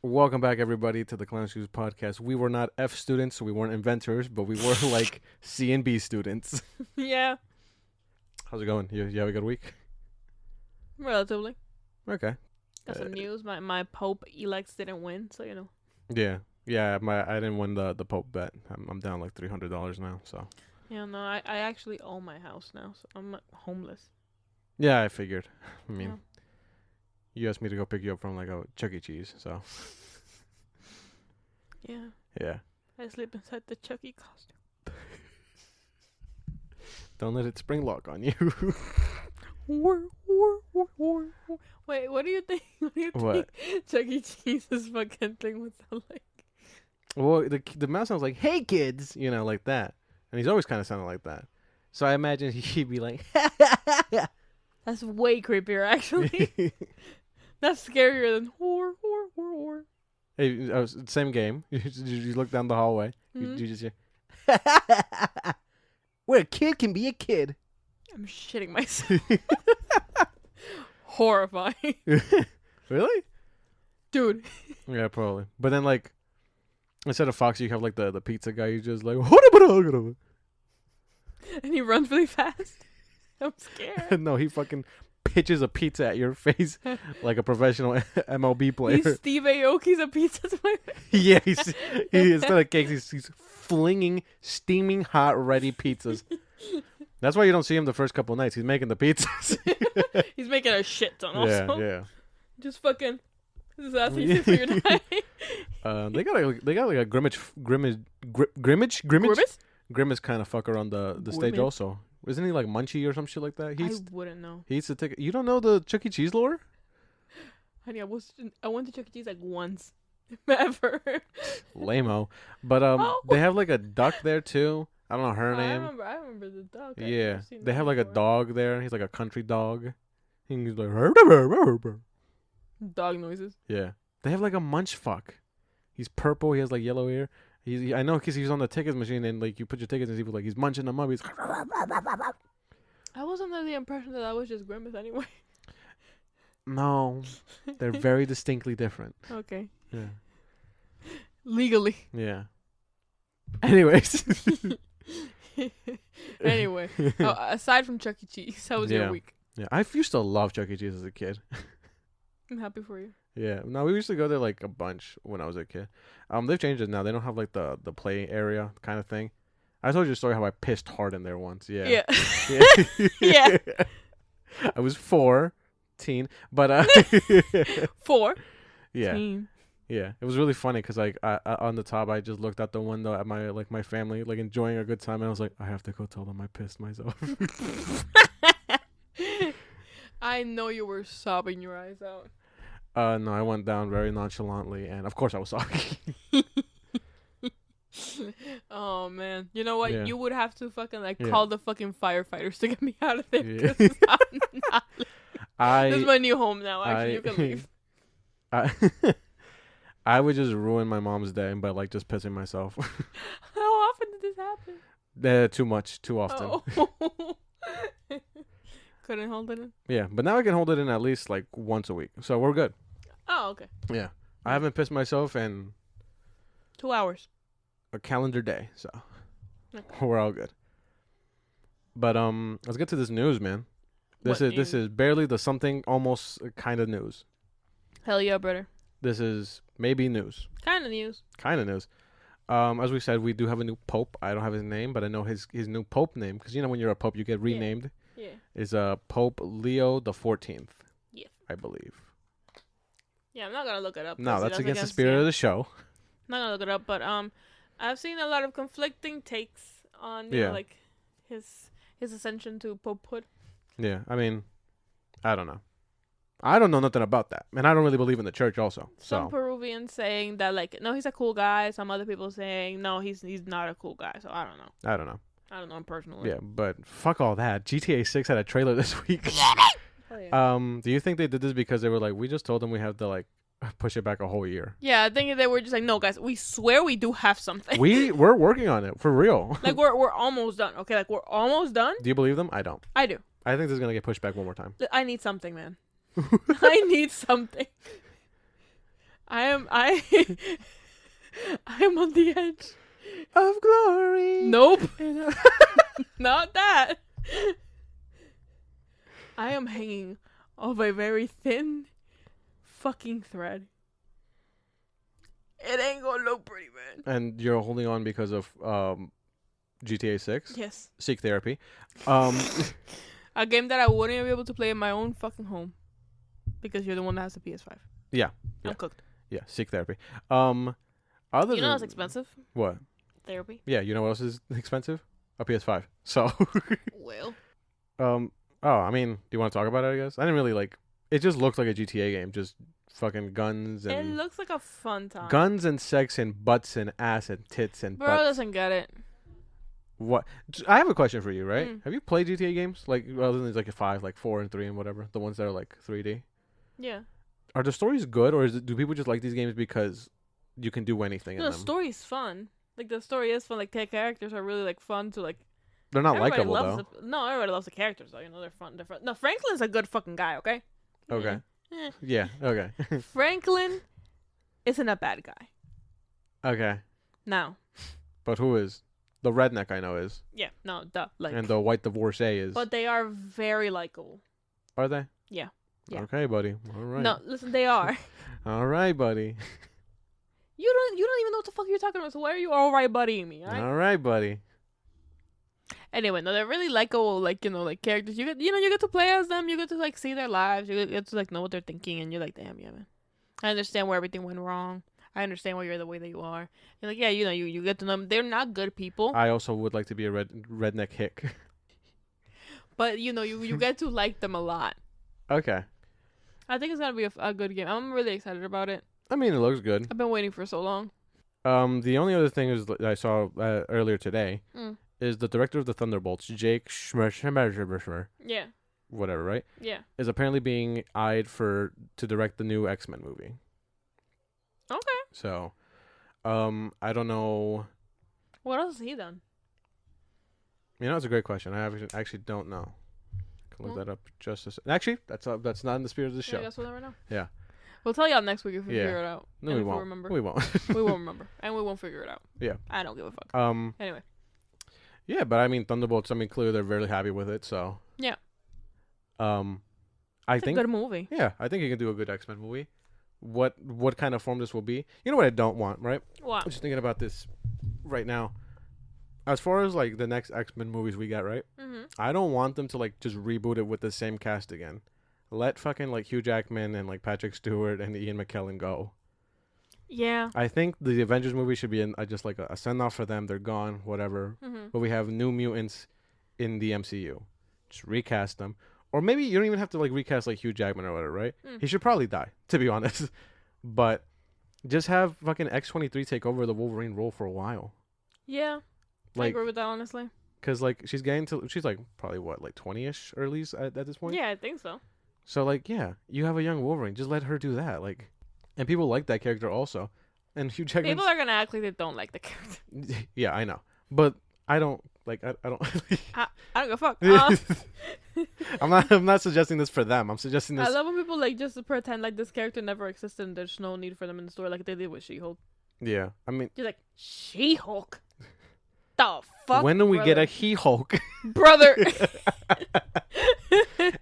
Welcome back, everybody, to the Clown Shoes Podcast. We were not F students, so we weren't inventors, but we were like C and B students. Yeah, How's it going? You have a good week? relatively. Okay. Got some news. My Pope elects didn't win, so you know. Yeah. I didn't win the Pope bet. I'm down like $300 now. So. Yeah, no, I actually own my house now, so I'm homeless. Yeah, I figured. I mean, Yeah. you asked me to go pick you up from like a Chuck E. Cheese, so Yeah, yeah. I sleep inside the Chucky costume. Don't let it spring lock on you. Wait, what do you think? What? Chuck E. Cheese's fucking thing would sound like? Well, the mouse sounds like, "Hey kids," like that, and he's always kind of sounded like that. So I imagine he'd be like, That's way creepier, actually. That's scarier than whore. Hey, same game. You look down the hallway. Mhm. You just hear, where a kid can be a kid. I'm shitting myself. Horrifying. Really? Dude. Yeah, probably. But then, like, instead of Fox, you have, like, the pizza guy. You just, like, And he runs really fast. I'm scared. no, he fucking pitches a pizza at your face like a professional MLB player. He's Steve Aoki's a pizza to my face. Yeah, he instead of cakes, he's flinging steaming hot ready pizzas. That's why you don't see him the first couple nights. He's making the pizzas. He's making a shit ton also. Yeah. Just fucking this is asking you for your night. They got like a grimace kind of fucker on the stage Grimace? also. Isn't he like Munchie or some shit like that? I wouldn't know. He eats the ticket. You don't know the Chuck E. Cheese lore? Honey, I went to Chuck E. Cheese like once. Ever. Lame-o. But Oh. they have like a duck there too. I don't know her name. I remember the dog. Yeah. I've seen They that have like a before. dog there. He's like a country dog. And he's like Dog noises. yeah. They have like a munch fuck. He's purple. He has like yellow hair. I know because he was on the tickets machine and like you put your tickets and he was like he's munching them up. He's I was under the impression that I was just Grimace anyway. no, they're very distinctly different. Okay. Yeah. Legally. Yeah. Anyways. Anyway, aside from Chuck E. Cheese, how was Yeah. your week? Yeah. I used to love Chuck E. Cheese as a kid. I'm happy for you. Yeah. No, we used to go there like a bunch when I was a kid. They've changed it now. They don't have like the play area kind of thing. I told you a story how I pissed hard in there once. Yeah. Yeah. Yeah. I was 14, but 4. yeah. Team. Yeah, it was really funny because like I on the top I just looked out the window at my family like enjoying a good time and I was like I have to go tell them I pissed myself. I know you were sobbing your eyes out. No, I went down very nonchalantly and of course I was sorry. Oh man, you know what? Yeah. You would have to fucking Yeah. call the fucking firefighters to get me out of there. Yeah. 'Cause I'm not. This is I my new home now. Actually, you can leave. I would just ruin my mom's day by like just pissing myself. How often did this happen? Too much, too often. Oh. Couldn't hold it in. Yeah, but now I can hold it in at least like once a week, so we're good. Oh, okay. Yeah, I haven't pissed myself in 2 hours. a calendar day, so Okay. we're all good. But let's get to this news, man. This What is news? barely the something almost kind of news. Hell yeah, brother. This is maybe news, Kind of news. kind of news. As we said, we do have a new pope. I don't have his name, but I know his new pope name because when you're a pope, you get renamed. Yeah. Is Pope Leo the 14th? Yeah. I believe. Yeah, I'm not gonna look it up. No, 'cause that's it against the goes spirit of the show. I'm not gonna look it up, but I've seen a lot of conflicting takes on you Yeah. know, like his ascension to popehood. Yeah, I mean, I don't know. I don't know nothing about that, and I don't really believe in the church also. Some So Peruvians saying that like no, he's a cool guy. Some other people saying no, he's not a cool guy. So I don't know. I don't know. I don't know him personally. Yeah, but fuck all that. GTA 6 had a trailer this week. Hell yeah. Do you think they did this because they were like, we just told them we have to like push it back a whole year? Yeah, I think they were just like, no, guys, we swear we do have something. We're working on it for real. Like we're almost done. Okay, like we're almost done. Do you believe them? I don't. I do. I think this is gonna get pushed back one more time. I need something, man. I need something. I am on the edge of glory. Nope. Not that. I am hanging off a very thin fucking thread. It ain't gonna look pretty, man. And you're holding on because of GTA 6? Yes. Seek therapy. A game that I wouldn't be able to play in my own fucking home. Because you're the one that has the PS5. Yeah. I'm cooked. Yeah, seek therapy. Other You know than it's expensive? what? Therapy. Yeah, you know what else is expensive? A PS5. So Well. I mean, do you want to talk about it, I guess? I didn't really like it just looked like a GTA game, just fucking guns and It looks like a fun time. guns and sex and butts and ass and tits and Bro butts. doesn't get it. What? I have a question for you, right? Mm. Have you played GTA games? Like, other than like 5, like 4 and 3 and whatever, the ones that are like 3D? Yeah. Are the stories good, or do people just like these games because you can do anything in No, the them? story's fun. Like, the story is fun. Like, the characters are really, like, fun to, like... They're not everybody likable, loves though. No, everybody loves the characters, though. You know, they're fun. They're fun. No, Franklin's a good fucking guy, okay? Okay. Eh. Yeah, okay. Franklin isn't a bad guy. Okay. No. But who is? The redneck I know is. Yeah, no, duh. Like, And the white divorcee is. but they are very likable. Are they? Yeah. Yeah. Okay, buddy. All right. No, listen, they are. All right, buddy. You don't even know what the fuck you're talking about, so why are you all right buddying me, alright? All right, buddy. Anyway, no, they're really likable, like, you know, like, characters. You get to play as them, you get to, like, see their lives, you get to, like, know what they're thinking, and you're like, damn, yeah, man. I understand where everything went wrong. I understand why you're the way that you are. You're like, yeah, you know, you get to know them. They're not good people, I also would like to be a redneck hick. but, you know, you get to like them a lot. Okay. I think it's gonna be a good game. I'm really excited about it. I mean, it looks good. I've been waiting for so long. The only other thing is that I saw earlier today Mm. is the director of the Thunderbolts, Jake Schmer, Yeah, whatever, right? yeah. Is apparently being eyed to direct the new X-Men movie. Okay. So, I don't know. What else has he done? You know, it's a great question. I actually don't know. Can look that up just actually, that's not in the spirit of the show. I guess we'll never know. Yeah. We'll tell y'all next week if we Yeah. figure it out. No, And we if won't. remember. We won't. We won't remember. And we won't figure it out. Yeah. I don't give a fuck. Anyway. Yeah, but I mean, Thunderbolts. I mean, clearly they're very happy with it. So. Yeah. I It's think. a good movie. Yeah, I think you can do a good X-Men movie. What kind of form this will be? You know what I don't want, right? What? I'm just thinking about this right now. As far as like the next X-Men movies we get, right? Mm-hmm. I don't want them to like just reboot it with the same cast again. Let fucking like Hugh Jackman and like Patrick Stewart and Ian McKellen go. Yeah. I think the Avengers movie should be just like a send off for them. They're gone, whatever. Mm-hmm. But we have New Mutants in the MCU. Just recast them, or maybe you don't even have to like recast like Hugh Jackman or whatever, right? Mm. He should probably die, to be honest. But just have fucking X-23 take over the Wolverine role for a while. Yeah. I Like, agree with that, honestly. cause like she's like probably what, like 20ish early at this point. Yeah, I think so. So like, yeah, you have a young Wolverine. Just let her do that. Like, and people like that character also. And Hugh Jackman. People are gonna act like they don't like the character. Yeah, I know, but I don't like. I don't. I don't give a fuck. I'm not suggesting this for them. I'm suggesting I this. love when people like just pretend like this character never existed and there's no need for them in the story, like they did with She-Hulk. Yeah, I mean, You're like, She-Hulk? The fuck? when do we get brother? a He-Hulk? Brother!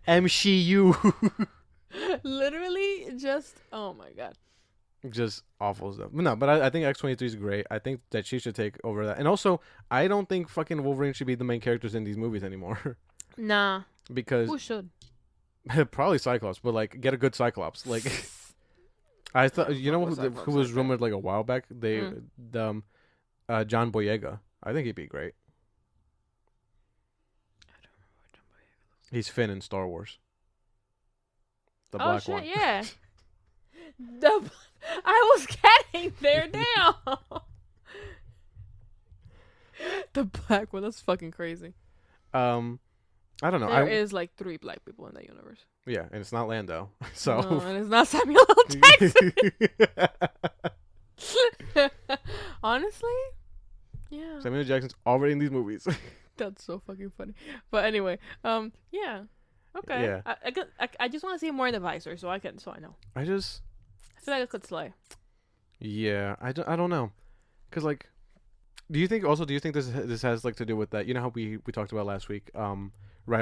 MCU. Literally just, oh my god. Just awful stuff. No, but I think X-23 is great. I think that she should take over that. And also, I don't think fucking Wolverine should be the main characters in these movies anymore. Nah. Because Who should? probably Cyclops, but like get a good Cyclops. Like I thought, you know who was rumored like a while back? John Boyega. I think he'd be great. I don't remember what John Boyega looks He's Finn in Star Wars. The like. black shit, one. yeah. I was getting there now. The black one, that's fucking crazy. I don't know. There is like 3 black people in that universe. Yeah, and it's not Lando. So No, and it's not Samuel L. Jackson. Honestly, yeah, Samuel Jackson's already in these movies. that's so fucking funny. But anyway, yeah, okay. Yeah. I just want to see more in the visor, so I know. I I feel like I could slay. Yeah, I don't know, cause like, do you think this has like to do with that? You know how we talked about last week. Ryan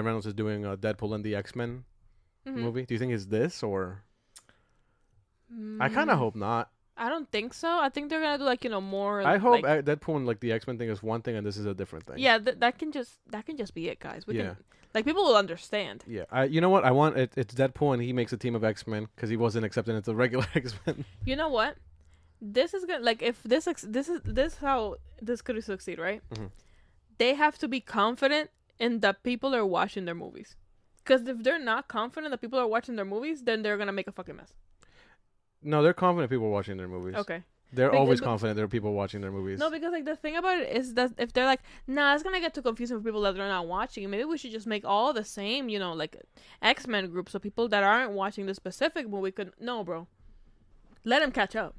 Reynolds is doing Deadpool and the X-Men Mm-hmm. movie. Do you think it's this or? I kind of Mm, hope not. I don't think so. I think they're gonna do like more I hope like Deadpool and like the X-Men thing is one thing and this is a different thing. yeah. That can just be it, guys. We Yeah. can like people will understand. Yeah, you know what? I want it's Deadpool and he makes a team of X-Men because he wasn't accepted into the regular X-Men. You know what? This is gonna like if this how this could succeed, right? Mhm. They have to be confident in that people are watching their movies. Because if they're not confident that people are watching their movies, then they're gonna make a fucking mess. No, they're confident people watching their movies. Okay. They're Because, always confident there are people watching their movies. no, because like the thing about it is that if they're like, nah, it's gonna get too confusing for people that are not watching. Maybe we should just make all the same, like X-Men group, so people that aren't watching the specific movie could. No, bro. Let them catch up.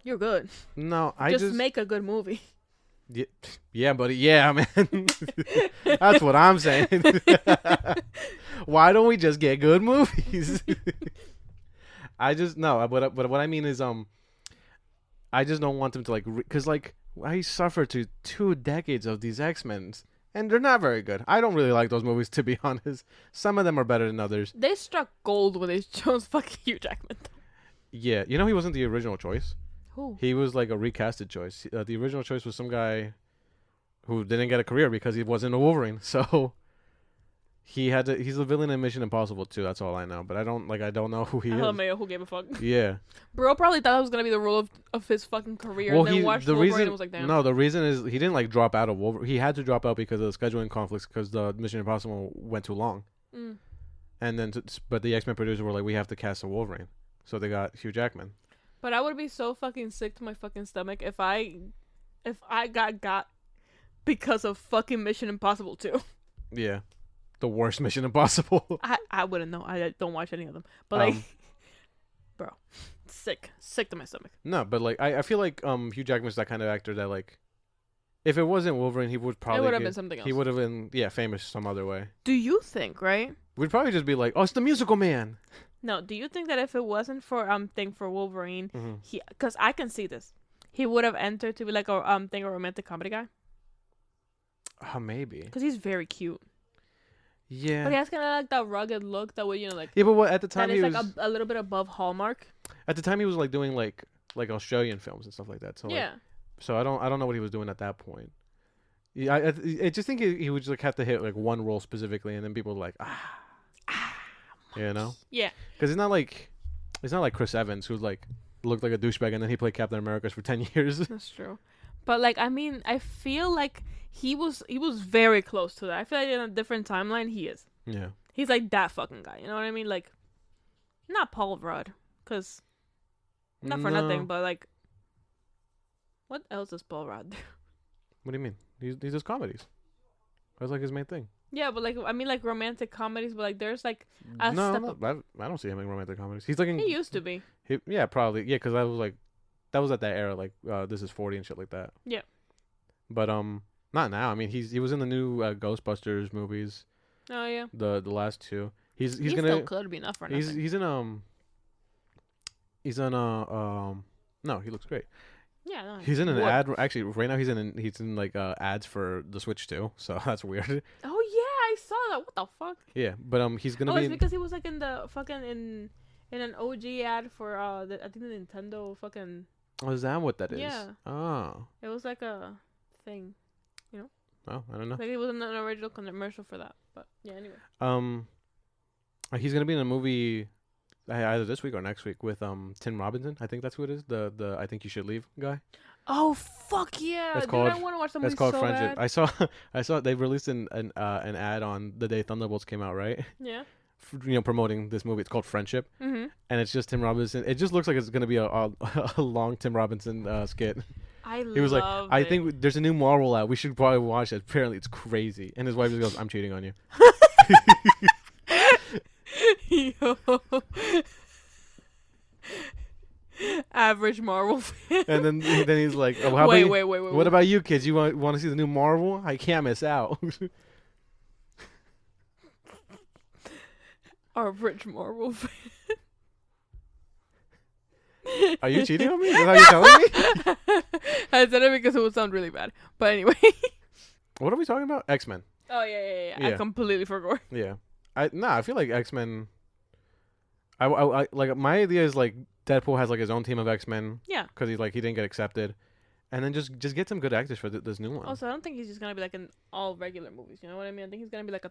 You're good. No, I just just make a good movie. yeah, buddy. Yeah, man. That's what I'm saying. Why don't we just get good movies? I just no, but what I mean is I just don't want them to like because like I suffered to 2 decades of these X-Men's and they're not very good. I don't really like those movies to be honest. Some of them are better than others. They struck gold when they chose fucking Hugh Jackman. Yeah, you know he wasn't the original choice. Who? He was like a recasted choice. The original choice was some guy who didn't get a career because he wasn't a Wolverine. So he had to. He's a villain in Mission Impossible too. That's all I know. But I don't know who he is. LMAO, who gave a fuck? Yeah. Bro probably thought that was gonna be the role of his fucking career, Well, and then watched the Wolverine reason and was like, damn. no, the reason is he didn't like drop out of Wolverine. He had to drop out because of the scheduling conflicts because the Mission Impossible went too long. Mm. And then, but the X-Men producers were like, we have to cast a Wolverine, so they got Hugh Jackman. But I would be so fucking sick to my fucking stomach if I got because of fucking Mission Impossible 2. Yeah, the worst Mission Impossible. I wouldn't know. I don't watch any of them. But like, bro, sick to my stomach. No, but like I feel like Hugh Jackman's that kind of actor that like, if it wasn't Wolverine, he would probably It would have been something else. He would have been famous some other way. Do you think, right? We'd probably just be like, oh, it's the Musical Man. No, do you think that if it wasn't for thing for Wolverine, Mm-hmm. because I can see this, he would have entered to be like a a romantic comedy guy? Maybe. Because he's very cute. Yeah. But he has kind of like that rugged look that would like. Yeah, but what at the time That he is was like a little bit above Hallmark. at the time he was like doing like Australian films and stuff like that. So like, Yeah. so I don't know what he was doing at that point. Yeah, I just think he would just like have to hit like one role specifically, and then people were like you know, Yeah. because it's not like Chris Evans who like looked like a douchebag and then he played Captain America for 10 years. That's true. But like, I mean, I feel like he was very close to that. I feel like in a different timeline he is. Yeah. He's like that fucking guy. You know what I mean? Like, not Paul Rudd, because not for No. nothing, but like, what else does Paul Rudd do? What do you mean? He does comedies. That's like his main thing. Yeah, but like, I mean, like romantic comedies, but like, there's like a No, step up. I don't see him in romantic comedies. He's like in, He used to be. yeah, probably. Yeah, because that was at that era, like This Is 40 and shit like that. Yeah. But not now. I mean, he was in the new Ghostbusters movies, Oh yeah. the last two. He's He gonna still could be enough for nothing. he's in no, he looks great. Yeah. No, He's in an would. ad actually right now. He's in like ads for the Switch too, so that's weird. Oh yeah, I saw that. What the fuck? Yeah, but he's gonna Oh, be it's in, because he was like in the fucking in an OG ad for I think the Nintendo fucking. oh, is that what that is? Yeah. Oh. It was like a thing. Oh, I don't know. Like it was an original commercial for that. But yeah, anyway. He's gonna be in a movie either this week or next week with Tim Robinson. I think that's who it is. The I Think You Should Leave guy. Oh fuck yeah! That's Dude, called- I want to watch the movie That's called so Friendship. bad. I saw they released an ad on the day Thunderbolts came out, right? Yeah. Promoting this movie. It's called Friendship, Mhm. and it's just Tim Robinson. It just looks like it's gonna be a long Tim Robinson skit. He was like, I think there's a new Marvel out. We should probably watch it. Apparently, it's crazy. And his wife just goes, "I'm cheating on you." Yo. Average Marvel fan. And then he's like, "Oh, how wait, about wait, you? wait, wait. What about you kids? You want to see the new Marvel? I can't miss out." Average Marvel fan? Are you cheating on me? Is that how you're telling me? I said it because it would sound really bad. But anyway. What are we talking about? X-Men. Oh, yeah. Yeah. I completely forgot. Yeah. I feel like X-Men. I like my idea is like Deadpool has like his own team of X-Men. Yeah. Because he didn't get accepted, and then just get some good actors for this new one. Also, I don't think he's just gonna be like in all regular movies. You know what I mean? I think he's gonna be like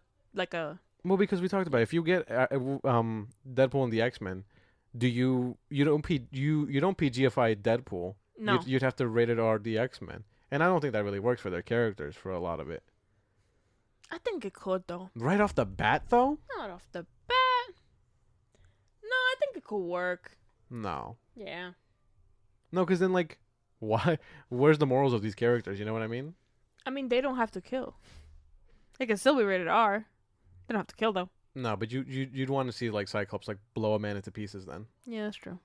a. Well, because we talked about it, if you get Deadpool and the X-Men, you don't PGify Deadpool. No. You'd have to rated R the X-Men, and I don't think that really works for their characters for a lot of it. I think it could though. Right off the bat, though. Not off the bat. No, I think it could work. No. Yeah. No, because then like, why? Where's the morals of these characters? You know what I mean? I mean, they don't have to kill. They can still be rated R. They don't have to kill though. No, but you'd want to see like Cyclops like blow a man into pieces then. Yeah, that's true.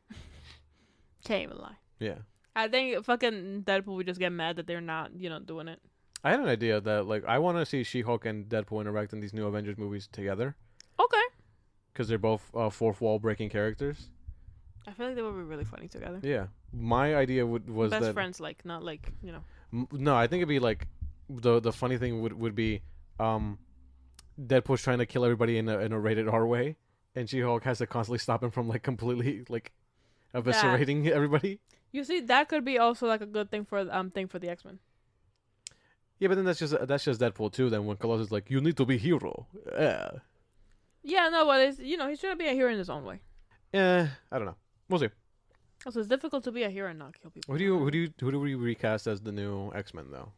Can't even lie. Yeah. I think fucking Deadpool would just get mad that they're not, doing it. I had an idea that like I want to see She-Hulk and Deadpool interact in these new Avengers movies together. Okay. Because they're both fourth wall breaking characters. I feel like they would be really funny together. Yeah. My idea was Best that friends, like, not like, no, I think it'd be like the funny thing would be Deadpool's trying to kill everybody in a rated R way, and She-Hulk has to constantly stop him from like completely like eviscerating everybody. You see, that could be also like a good thing for the X-Men. Yeah, but then that's just Deadpool too. Then when Colossus is like, you need to be hero. Yeah, no, but it's, he shouldn't be a hero in his own way. I don't know. We'll see. Also, it's difficult to be a hero and not kill people. Who do we recast as the new X-Men though?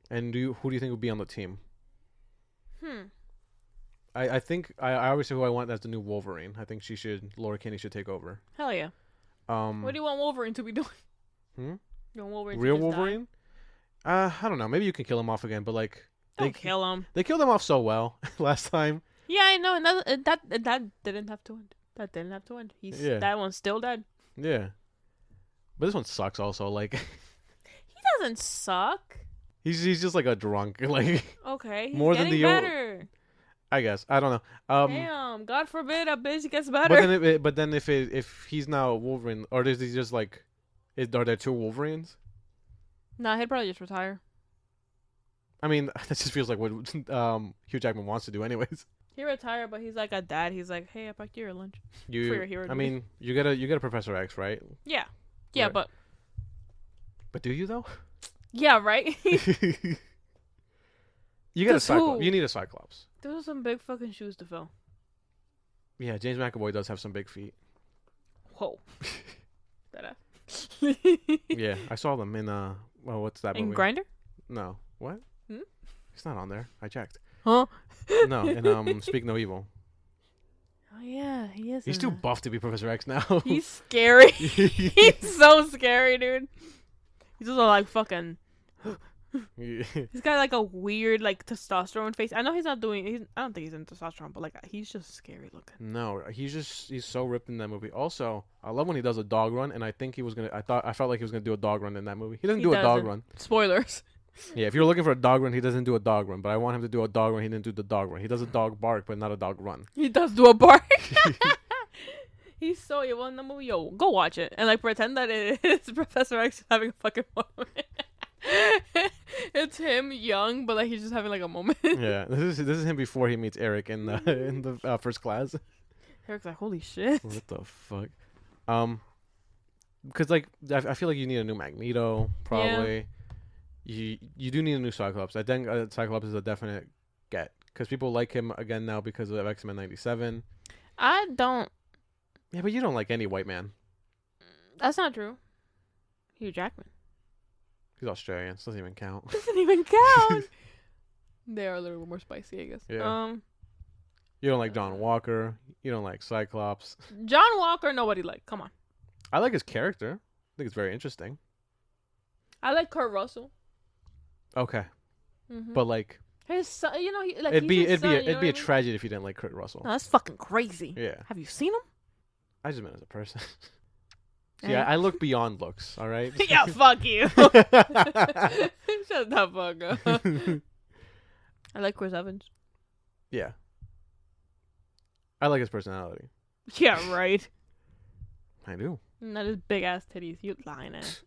And who do you think would be on the team? I think I always say who I want as the new Wolverine. I think Laura Kinney should take over. Hell yeah. What do you want Wolverine to be doing? You want Wolverine Real to just Wolverine? Die? I don't know. Maybe you can kill him off again, but like Don't kill him. They killed him off so well last time. Yeah, I know, and that didn't have to end. That didn't have to end. That one's still dead. Yeah, but this one sucks. Also, like he doesn't suck. He's just like a drunk. Like okay, he's more getting than the better. I guess I don't know. Damn, God forbid a bitch gets better. But then if he's now Wolverine, or is he just like, are there two Wolverines? Nah, he'd probably just retire. I mean, that just feels like what Hugh Jackman wants to do, anyways. He retired, but he's like a dad. He's like, hey, I packed your lunch. For your hero. I mean, you get a Professor X, right? Yeah, yeah, right. But do you though? Yeah, right. You get a Cyclops. You need a Cyclops. Those are some big fucking shoes to fill. Yeah, James McAvoy does have some big feet. Whoa. That Yeah, I saw them in what's that movie? In Grindr? No. What? He's not on there. I checked. Huh? No, in Speak No Evil. Oh yeah, he is. He's too buff to be Professor X now. He's scary. He's so scary, dude. He's just like fucking. He's got like a weird like testosterone face. I know he's not doing. I don't think he's in testosterone, but like he's just scary looking. No, he's so ripped in that movie. Also, I love when he does a dog run, and I think he was gonna. I felt like he was gonna do a dog run in that movie. He doesn't do a dog run. Spoilers. Yeah, if you're looking for a dog run, he doesn't do a dog run. But I want him to do a dog run. He didn't do the dog run. He does a dog bark, but not a dog run. He does do a bark. He's so evil in the movie. Yo, go watch it and like pretend that it is Professor X having a fucking moment. It's him young, but like he's just having like a moment. Yeah, this is him before he meets Eric in the first class. Eric's like, holy shit. What the fuck? Because like I feel like you need a new Magneto probably. Yeah. You do need a new Cyclops. I think Cyclops is a definite get because people like him again now because of X-Men '97. I don't. Yeah, but you don't like any white man. That's not true. Hugh Jackman. He's Australian. So doesn't even count. Doesn't even count. They are a little more spicy, I guess. Yeah. You don't like John Walker. You don't like Cyclops. John Walker, nobody like. Come on. I like his character. I think it's very interesting. I like Kurt Russell. Okay. Mm-hmm. But like his son, it'd be a tragedy if you didn't like Kurt Russell. No, that's fucking crazy. Yeah. Have you seen him? I just meant as a person. Yeah, I look beyond looks, all right? Yeah, fuck you. Shut the fuck up. I like Chris Evans. Yeah. I like his personality. Yeah, right. I do. Not his big ass titties. You lying ass.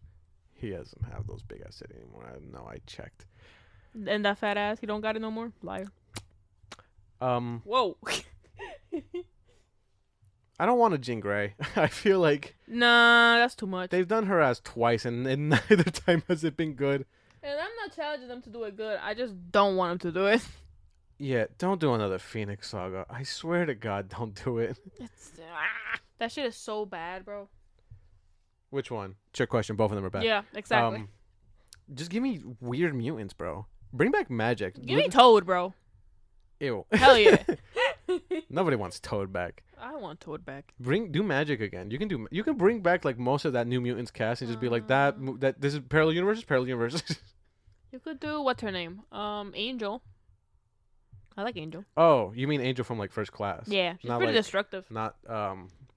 He doesn't have those big ass titties anymore. I checked. And that fat ass, he don't got it no more. Liar. Whoa. I don't want a Jean Grey. I feel like nah, that's too much. they've done her ass twice, and neither time has it been good. And I'm not challenging them to do it good. I just don't want them to do it. Yeah, don't do another Phoenix Saga. I swear to God, don't do it. That shit is so bad, bro. Which one? Trick question. Both of them are bad. Yeah, exactly. Just give me weird mutants, bro. Bring back magic. Give me Toad, bro. Ew. Hell yeah. Nobody wants Toad back. I want Toad back. Do magic again. You can bring back like most of that New Mutants cast and just be like that this is parallel universes. You could do what's her name? Angel. I like Angel. Oh, you mean Angel from like First Class? Yeah, she's Not pretty like- destructive. Not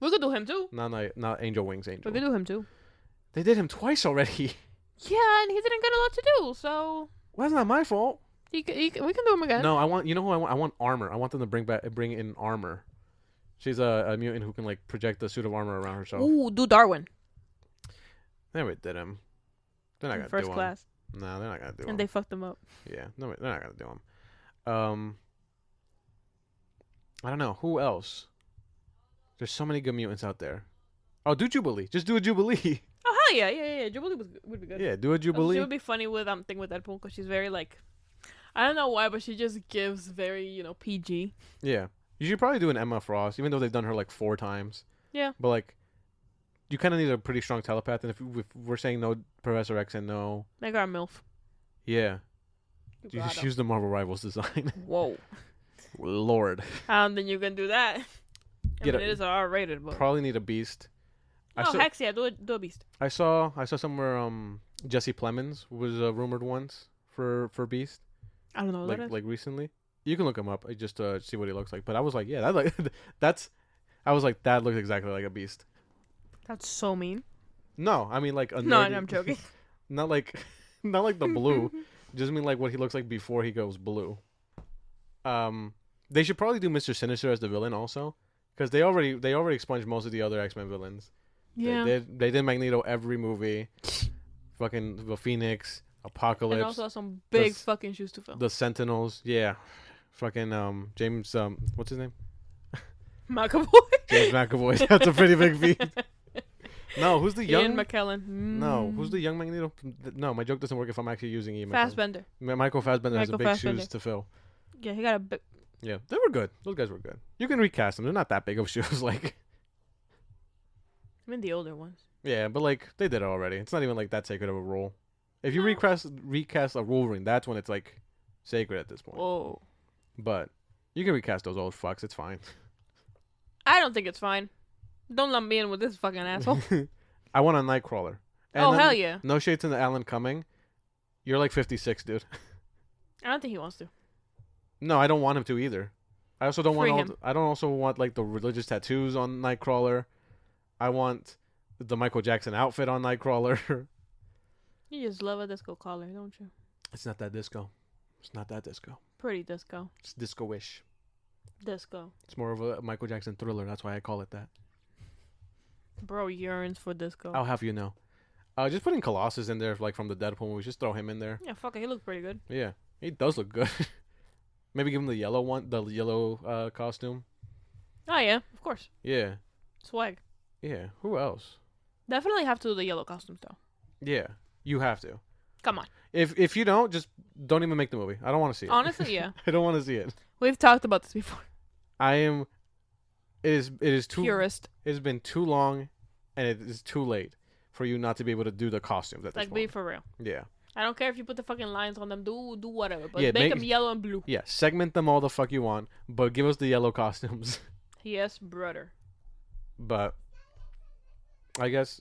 We could do him too. not Angel Wings Angel. We could do him too. They did him twice already. Yeah, and he didn't get a lot to do, so Well, that's not my fault. we can do him again. No, I want who I want. I want Armor. I want them to bring in Armor. She's a mutant who can like project a suit of armor around herself. Ooh, do Darwin. They never did him. They're not In gonna First do Class. him. No, they're not gonna do him. And they fucked him up. Yeah, no, they're not gonna do him. I don't know who else. There's so many good mutants out there. Oh, do Jubilee. Just do a Jubilee. Oh hell yeah. Jubilee would be good. Yeah, do a Jubilee. She would be funny with thing with Deadpool because she's very like, I don't know why, but she just gives very PG. Yeah, you should probably do an Emma Frost, even though they've done her like 4 times. Yeah. But like, you kind of need a pretty strong telepath, and if we're saying no Professor X and no, Make her a MILF. yeah, You you just gotta. use the Marvel Rivals design. Whoa. Lord, Then you can do that. I mean, it is R-rated, but probably need a Beast. Hex, yeah, do a Beast. I saw somewhere Jesse Plemons was rumored once for Beast. I don't know what that is. like recently. You can look him up just to see what he looks like. But I was like, yeah, I was like, that looks exactly like a Beast. That's so mean. No, I mean like a No, nerdy- I'm joking. not like the blue. Just mean like what he looks like before he goes blue. They should probably do Mr. Sinister as the villain also, because they already expunged most of the other X-Men villains. Yeah. They did Magneto every movie. Fucking the Phoenix, Apocalypse. And also some big fucking shoes to fill. The Sentinels, yeah. Fucking James what's his name? McAvoy. James McAvoy. That's a pretty big feat. No, who's the young Ian McKellen. No, who's the young Magneto? No, my joke doesn't work if I'm actually using Ian McKellen. Fassbender. Michael Fassbender has a Michael big Fassbender. shoes to fill. Yeah, he got a big. Yeah, they were good. Those guys were good. You can recast them. They're not that big of shoes. Like, I mean the older ones. yeah, but like they did it already. It's not even like that sacred of a role. If you recast a Wolverine, that's when it's like sacred at this point. Whoa. But you can recast those old fucks. It's fine. I don't think it's fine. Don't lump me in with this fucking asshole. I want a Nightcrawler. And Oh, then- hell yeah. No shade to the Alan Cumming. You're like 56, dude. I don't think he wants to. No, I don't want him to either. I also don't Free want. him. I don't also want like the religious tattoos on Nightcrawler. I want the Michael Jackson outfit on Nightcrawler. You just love a disco collar, don't you? It's not that disco. It's not that disco. Pretty disco. It's disco-ish. Disco. It's more of a Michael Jackson thriller. That's why I call it that. Bro yearns for disco. I'll have you know. Just putting Colossus in there, like from the Deadpool movie. Just throw him in there. Yeah, fuck it. He looks pretty good. Yeah, he does look good. Maybe give him the yellow costume. Oh, yeah. Of course. Yeah, Swag. yeah. Who else? Definitely have to do the yellow costumes, though. Yeah, you have to. Come on. If you don't, just don't even make the movie. I don't want to see it. Honestly, yeah. I don't want to see it. We've talked about this before. I am. It is too. Purist. It's been too long, and it is too late for you not to be able to do the costumes at this Like, be point. for real. Yeah. I don't care if you put the fucking lines on them. Do whatever. But Yeah, make make- them yellow and blue. Yeah. Segment them all the fuck you want, but give us the yellow costumes. Yes, brother. But I guess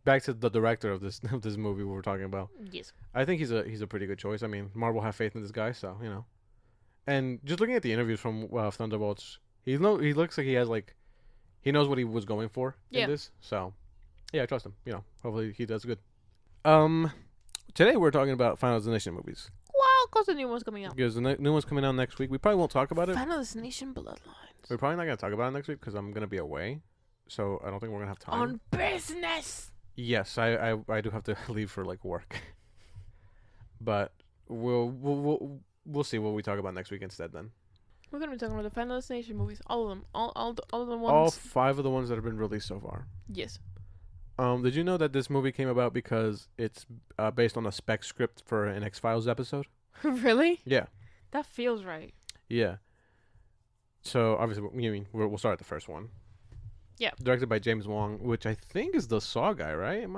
back to the director of this movie we were talking about. Yes. I think he's a pretty good choice. I mean, Marvel have faith in this guy, so you know. And just looking at the interviews from Thunderbolts, he looks like he has like, he knows what he was going for Yeah. in this. So, yeah, I trust him. You know, hopefully he does good. Today we're talking about Final Destination movies Well, because the new one's coming out. because the new one's coming out next week. We probably won't talk about it. Final Destination Bloodlines. We're probably not gonna talk about it next week because I'm gonna be away. so I don't think we're gonna have time. On business. Yes, I do have to leave for like work, but we'll see what we talk about next week instead. Then We're gonna be talking about the Final Destination movies, all of them, all of the ones. all 5 of the ones that have been released so far. Yes. Did you know that this movie came about because it's based on a spec script for an X-Files episode? Really? Yeah. That feels right. Yeah. So obviously, we'll start at the first one. Yeah. Directed by James Wong, which I think is the Saw guy, right?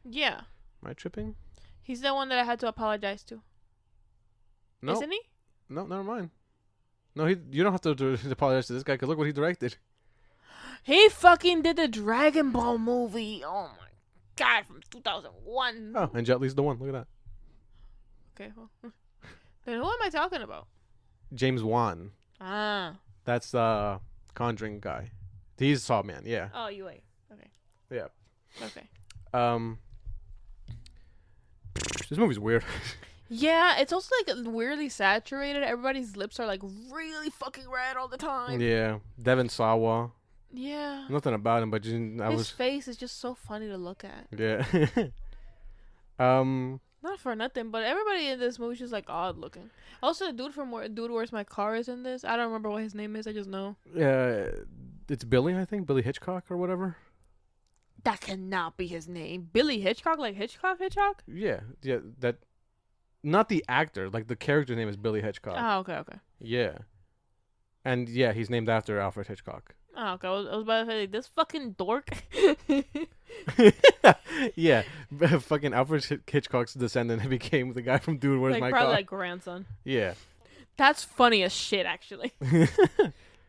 Yeah. Am I tripping? He's the one that I had to apologize to. No. Isn't he? No, never mind. No, you don't have to apologize to this guy because look what he directed. He fucking did the Dragon Ball movie. Oh my god, from 2001. Oh, and Jet Li's the one. Look at that. Okay, well. Then who am I talking about? James Wan. Ah. That's the Conjuring guy. He's Saw Man, yeah. Oh, you wait. Okay. Yeah. Okay. This movie's weird. Yeah, it's also like weirdly saturated. Everybody's lips are like really fucking red all the time. Yeah. Devin Sawa. Yeah. Nothing about him, but just, His face is just so funny to look at. Yeah. Not for nothing, but everybody in this movie is just like odd looking. Also, the dude from Dude Where's My Car is in this. I don't remember what his name is. I just know. It's Billy, I think. Billy Hitchcock or whatever. That cannot be his name. Billy Hitchcock? Like Hitchcock? Yeah. That. Not the actor. Like the character name is Billy Hitchcock. Oh, okay. Yeah. And yeah, he's named after Alfred Hitchcock. Oh, okay. I was about to say, like, this fucking dork. Yeah. Fucking Alfred Hitchcock's descendant became the guy from Dude, Where's My probably Car? like grandson. Yeah. That's funny as shit, actually.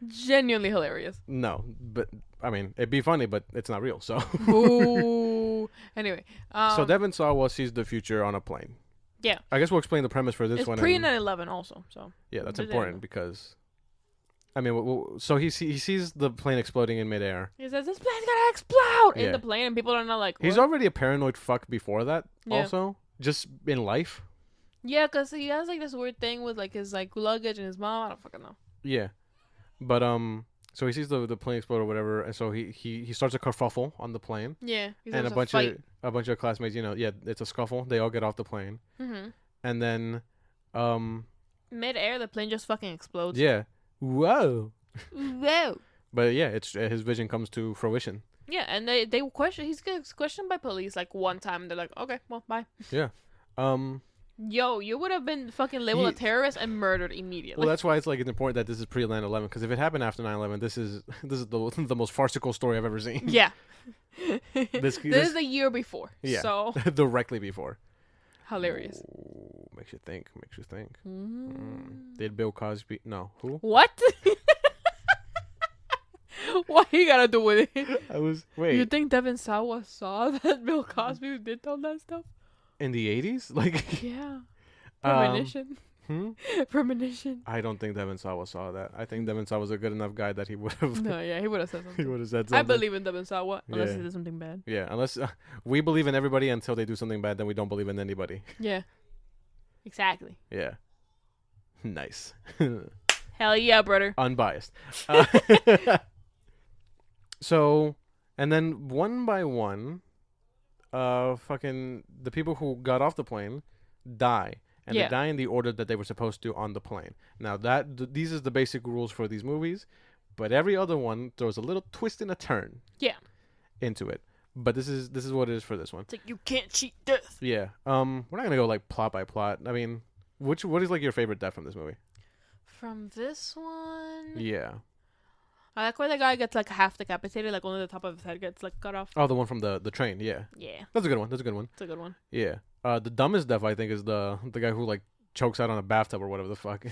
Genuinely hilarious. No, but I mean, it'd be funny, but it's not real. So. Ooh. Anyway. So Devin Sawa sees the future on a plane. Yeah. I guess we'll explain the premise for this it's one. It's pre 9/11 also, so. Yeah, that's important because. I mean, so he sees the plane exploding in midair. He says, "This plane's gonna explode!" Yeah. in the plane, and people are not like. What? He's already a paranoid fuck before that. Yeah. Also, just in life. Yeah, cause he has like this weird thing with like his like luggage and his mom. I don't fucking know. Yeah, but so he sees the plane explode or whatever, and so he starts a kerfuffle on the plane. Yeah, and a bunch of classmates, it's a scuffle. They all get off the plane, and then mid-air, the plane just fucking explodes. Yeah. Whoa. Whoa. But yeah, it's his vision comes to fruition. Yeah, and they question. He's questioned by police like one time. And they're like, okay, well, bye. Yeah. Yo, you would have been fucking labeled a terrorist and murdered immediately. Well, that's why it's like it's important that this is pre 9/11 because if it happened after 9/11, this is the most farcical story I've ever seen. Yeah. this is the year before. Yeah. So directly before. Hilarious. Ooh, makes you think. Did Bill Cosby? No. Who? What? What you gotta do with it? Wait. You think Devin Sawa saw that Bill Cosby did all that stuff? In the 80s? Like. Yeah. Premonition. Premonition. I don't think Devin Sawa saw that. I think Devin Sawa was a good enough guy that he would have. No, yeah, he would have said something. He would have said something. I believe in Devin Sawa unless Yeah. he did something bad. Yeah, unless we believe in everybody until they do something bad, then we don't believe in anybody. Yeah. Exactly. Yeah. Nice. Hell yeah, brother. Unbiased. So, and then one by one, fucking the people who got off the plane die. And they die in the order that they were supposed to on the plane. Now, these is the basic rules for these movies. But every other one throws a little twist and a turn. Yeah. Into it. But this is what it is for this one. It's like, you can't cheat death. Yeah. We're not going to go, like, plot by plot. I mean, what is, like, your favorite death from this movie? From this one? Yeah. I like where the guy gets, like, half decapitated. Like, only the top of his head gets, like, cut off. Oh, the one from the train. Yeah. Yeah. That's a good one. It's a good one. Yeah. The dumbest death, I think, is the guy who, like, chokes out on a bathtub or whatever the fuck.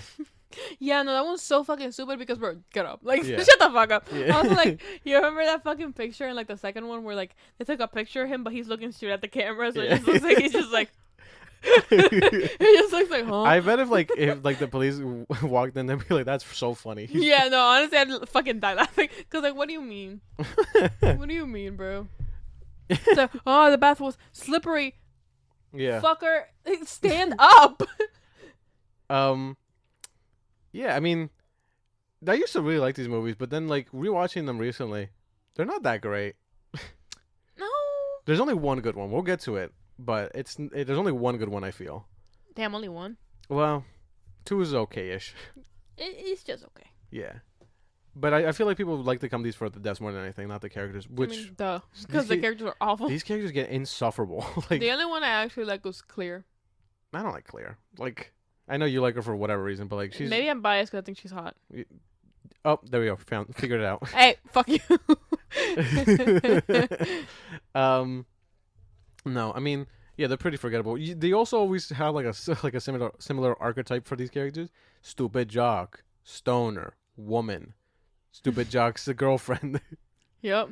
Yeah, no, that one's so fucking stupid because, bro, get up. Like, Yeah. shut the fuck up. Yeah. Also, like, you remember that fucking picture in, like, the second one where, like, they took a picture of him, but he's looking straight at the camera, so it just looks like he's just, like... it just looks like, huh? I bet if the police walked in, they'd be like, "That's so funny." Yeah, no, honestly, I'd fucking die laughing. Because, like, what do you mean? What do you mean, bro? So, oh, the bath was slippery. Yeah. Fucker, stand up. Yeah, I mean, I used to really like these movies, but then, like, rewatching them recently, They're not that great. No. There's only one good one. We'll get to it, but there's only one good one. I feel. Damn, only one. Well, 2 is okay-ish. It's just okay. Yeah. But I feel like people like to come these for the deaths more than anything, not the characters. Which I mean, duh, because the characters are awful. these characters get insufferable. Like The only one I actually like was Clear. I don't like Claire. Like I know you like her for whatever reason, but like she's Maybe I'm biased because I think she's hot. Oh, there we go. Figured it out. Hey, fuck you. No, I mean, yeah, they're pretty forgettable. They also always have like a similar archetype for these characters: stupid jock, stoner, woman, stupid jock's the girlfriend, Yep.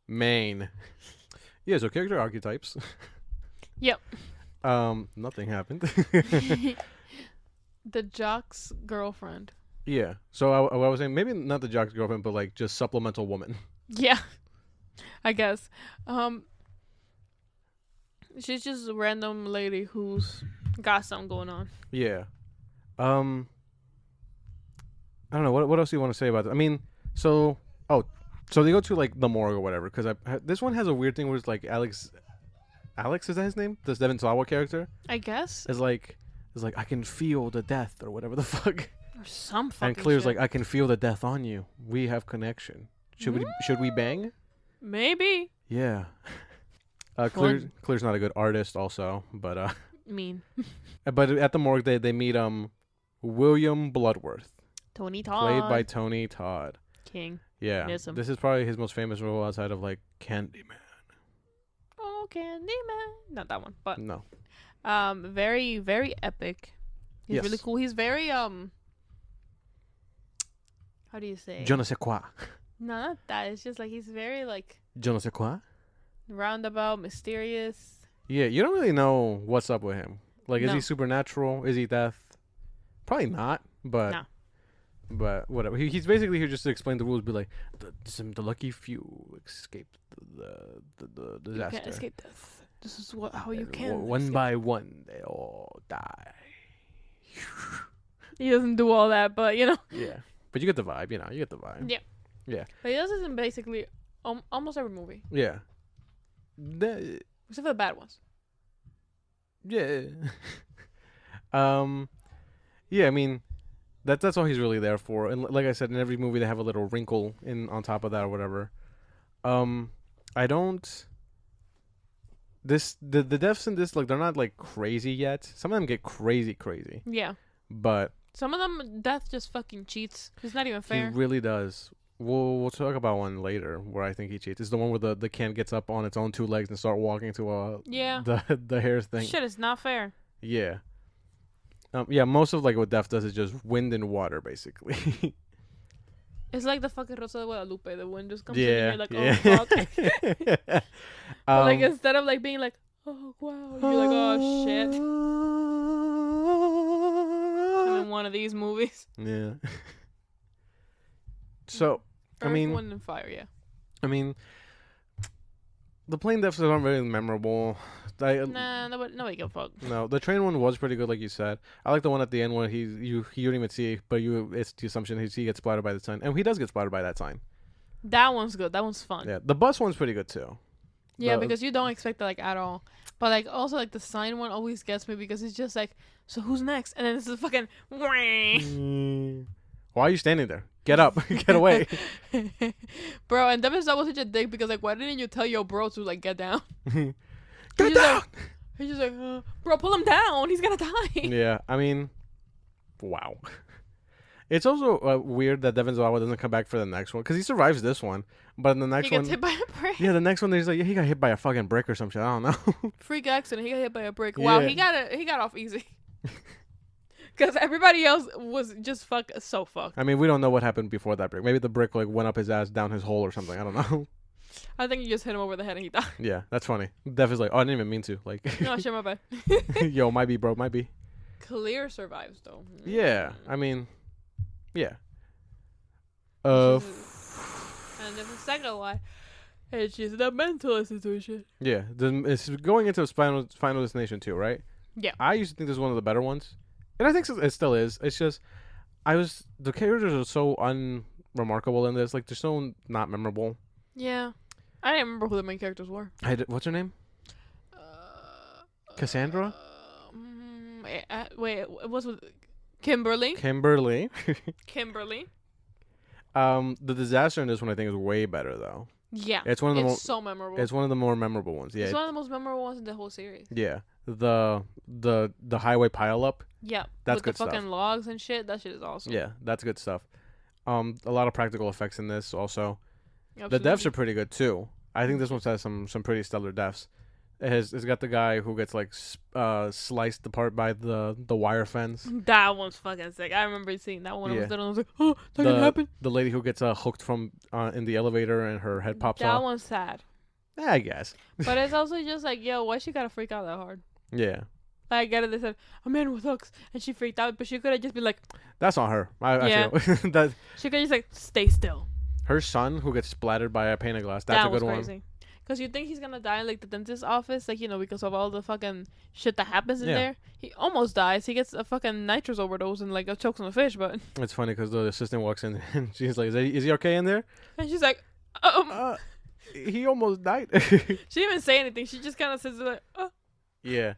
main. Yeah, so character archetypes. Yep. Nothing happened. The jock's girlfriend. Yeah. So I was saying maybe not the jock's girlfriend, but like just supplemental woman. Yeah. I guess. She's just a random lady who's got something going on. Yeah. I don't know what else do you want to say about that. I mean, so they go to like the morgue or whatever because this one has a weird thing where it's like Alex is that his name? This Devon Sawa character I guess. is like I can feel the death or whatever the fuck. Or some fucking And Clear's shit. like I can feel the death on you. We have connection. Should we bang? Maybe. Yeah. Clear's not a good artist also, but Mean. but at the morgue they meet William Bloodworth, Tony Todd. played by Tony Todd. King. Yeah. Miss him. This is probably his most famous role outside of like Candyman. Oh, Candyman. Not that one, but No. very, very epic. He's Yes. really cool. He's very how do you say? Je ne sais quoi. No, not that. It's just like he's very like Je ne sais quoi? roundabout, mysterious. Yeah, you don't really know what's up with him. Like, is No. he supernatural? Is he death? Probably not, but No. but whatever. He's basically here just to explain the rules. Be like, the lucky few escaped the You disaster. can't escape death. This is how you And can. one escape. by one, they all die. He doesn't do all that, but you know. Yeah, but you get the vibe. You know, you get the vibe. Yeah. Yeah. But he does this in basically almost every movie, Yeah. except for the bad ones. Yeah. Yeah, I mean, that's all he's really there for. And like I said, in every movie they have a little wrinkle in on top of that or whatever. I don't. The deaths in this, like, they're not like crazy yet. Some of them get crazy, Yeah. but Some of them, death just fucking cheats. It's not even fair. he really does. We'll talk about one later where I think he cheats. It's the one where the can gets up on its own 2 legs and start walking to Yeah. the hair thing. Shit, it's not fair. Yeah. Yeah, most of like what death does is just wind and water, basically. It's like the fucking Rosa de Guadalupe. The wind just comes in Yeah, and you're like, yeah. oh, fuck. But like, Um, instead of like being like, oh, wow, you're like, oh, shit. I'm in one of these movies. Yeah. So, I mean- Wind and Fire, yeah. I mean, the plane deaths aren't very memorable. Nah, nobody give a fuck. No, the train one was pretty good, like you said. I like the one at the end where you don't even see it, but it's the assumption he gets splattered by the sign, and he does get splattered by that sign. That one's good. That one's fun. Yeah, the bus one's pretty good too. Yeah, The- because you don't expect that like at all. But like also like the sign one always gets me because it's just like, so who's next? And then it's a fucking Why are you standing there? Get up, get away. bro. And Devin was such a dick because like, why didn't you tell your bro to like get down? Get He's just down. like, he's just like, bro, pull him down. He's gonna die. Yeah, I mean, wow. It's also weird that Devin Zawa doesn't come back for the next one because he survives this one, but in the next He gets one, hit by a brick. yeah, the next one he's like, yeah, he got hit by a fucking brick or some shit. I don't know. Freak accident. He got hit by a brick. Wow, Yeah. he got off easy. Because everybody else was just so fucked. I mean, we don't know what happened before that brick. Maybe the brick like went up his ass down his hole or something. I don't know. I think you just hit him over the head and he died. Yeah, that's funny. Dev is like, oh, I didn't even mean to. Like, No, shit, my bad. yo, might be, bro, might be. Clear survives though. Yeah, I mean, yeah. And then the second one, and she's in a mental institution. Yeah. It's going into Final Destination 2, right? Yeah. I used to think this was one of the better ones, and I think it still is. It's just, the characters are so unremarkable in this. Like, they're so not memorable. Yeah. I didn't remember who the main characters were. What's her name? Cassandra? Wait, it was with Kimberly. Kimberly. Kimberly. The disaster in this one I think is way better though. Yeah. It's one of the so memorable. It's one of the more memorable ones. Yeah. It's one of the most memorable ones in the whole series. Yeah. The highway pileup. Yeah. That's with good the fucking stuff. logs and shit. That shit is awesome. Yeah, that's good stuff. A lot of practical effects in this also. Absolutely. The deaths are pretty good too. I think this one has some pretty stellar deaths. It's got the guy who gets like sliced apart by the wire fence. That one's fucking sick. I remember seeing that one. Yeah. I was there and I was like, oh, that can happen. The lady who gets hooked from in the elevator and her head pops off. That one's sad. Yeah, I guess. But it's also just like, yo, why she gotta freak out that hard? Yeah. Like, I get it. They said a man with hooks, and she freaked out, but she could have just been like, that's on her. I feel that she could just like stay still. her son who gets splattered by a pane of glass. That's a good one. Because you think he's gonna die in like the dentist's office, like, you know, because of all the fucking shit that happens in there. He almost dies. He gets a fucking nitrous overdose and like chokes on the fish. But it's funny because the assistant walks in and she's like, "Is he okay in there?" And she's like, he almost died. She didn't even say anything. She just kind of sits there like, oh. Yeah.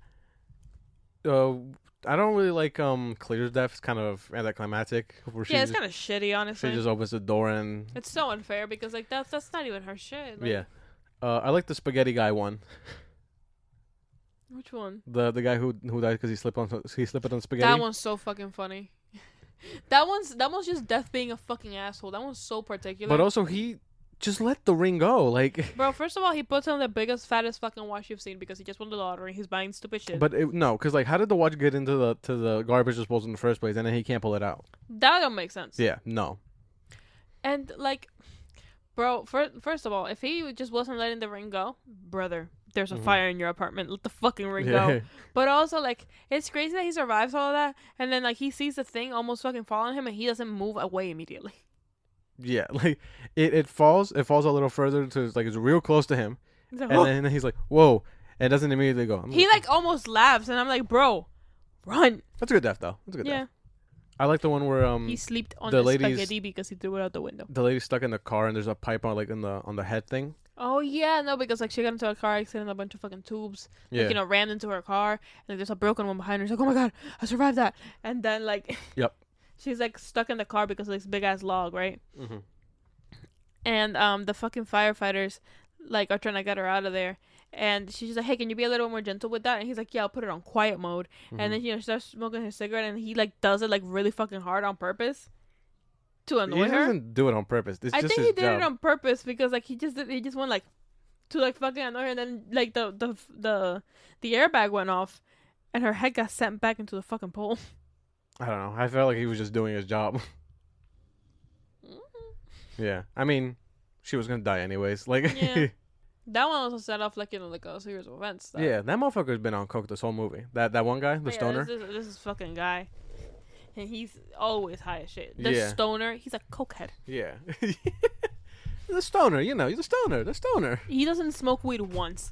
I don't really like Clear's death. It's kind of anticlimactic. It's kind of shitty, honestly. She just opens the door and it's so unfair because like that's not even her shit. Like, yeah. I like the spaghetti guy one. Which one? The guy who died because he slipped on spaghetti. That one's so fucking funny. that one's just death being a fucking asshole. That one's so particular. But also he just let the ring go, like. Bro, first of all, he puts on the biggest, fattest fucking watch you've seen because he just won the lottery. He's buying stupid shit. But no, because like, how did the watch get into the garbage disposal in the first place, and then he can't pull it out? That don't make sense. Yeah, no. And like, bro, first of all, if he just wasn't letting the ring go, brother, there's a fire in your apartment. Let the fucking ring go. But also, like, it's crazy that he survives all of that, and then like he sees the thing almost fucking fall on him, and he doesn't move away immediately. Yeah, like it falls a little further to like it's real close to him, like, and then he's like, "Whoa!" and it doesn't immediately go. He like almost laughs, and I'm like, "Bro, run!" That's a good death, though. That's a good death. I like the one where he slept on the spaghetti because he threw it out the window. The lady's stuck in the car, and there's a pipe on like on the head thing. Oh yeah, no, because like she got into a car accident, a bunch of fucking tubes, like, you know, ran into her car, and like, there's a broken one behind her. She's like, "Oh my god, I survived that!" And then like, yep, she's like stuck in the car because of this big ass log, right? Mm-hmm. And the fucking firefighters like are trying to get her out of there, and she's like, "Hey, can you be a little more gentle with that?" And he's like, "Yeah, I'll put it on quiet mode." Mm-hmm. And then she starts smoking his cigarette, and he like does it like really fucking hard on purpose to annoy her. He doesn't do it on purpose. I think he did it on purpose because like he just went like to like fucking annoy her, and then like the airbag went off, and her head got sent back into the fucking pole. I don't know. I felt like he was just doing his job. Yeah, I mean, she was gonna die anyways. Like, yeah. That one also set off like, you know, like a series of events. Yeah, that motherfucker's been on coke this whole movie. That one guy, the stoner. This is fucking guy, and he's always high as shit. The stoner, he's a cokehead. Yeah, the stoner. You know, he's the stoner. He doesn't smoke weed once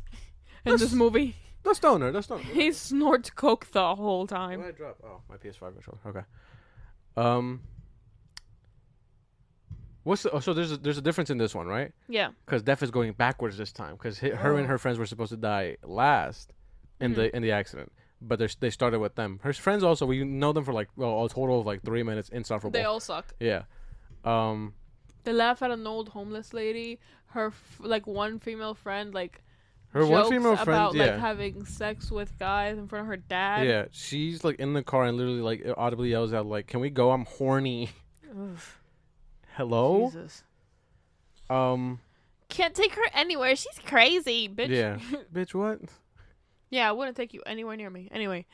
in this movie. The stoner. He snorts coke the whole time. What did I drop? Oh, my PS5 controller. Okay. So there's a difference in this one, right? Yeah. Because Death is going backwards this time. Because her and her friends were supposed to die last in the accident, but they started with them. Her friends also, we know them for like a total of like 3 minutes, insufferable. They all suck. Yeah. They laugh at an old homeless lady. Her like one female friend like. Her one female friend about like having sex with guys in front of her dad. Yeah, she's like in the car and literally like audibly yells out like, "Can we go? I'm horny." Hello? Jesus. Can't take her anywhere. She's crazy, bitch. Yeah. Bitch, what? Yeah, I wouldn't take you anywhere near me. Anyway,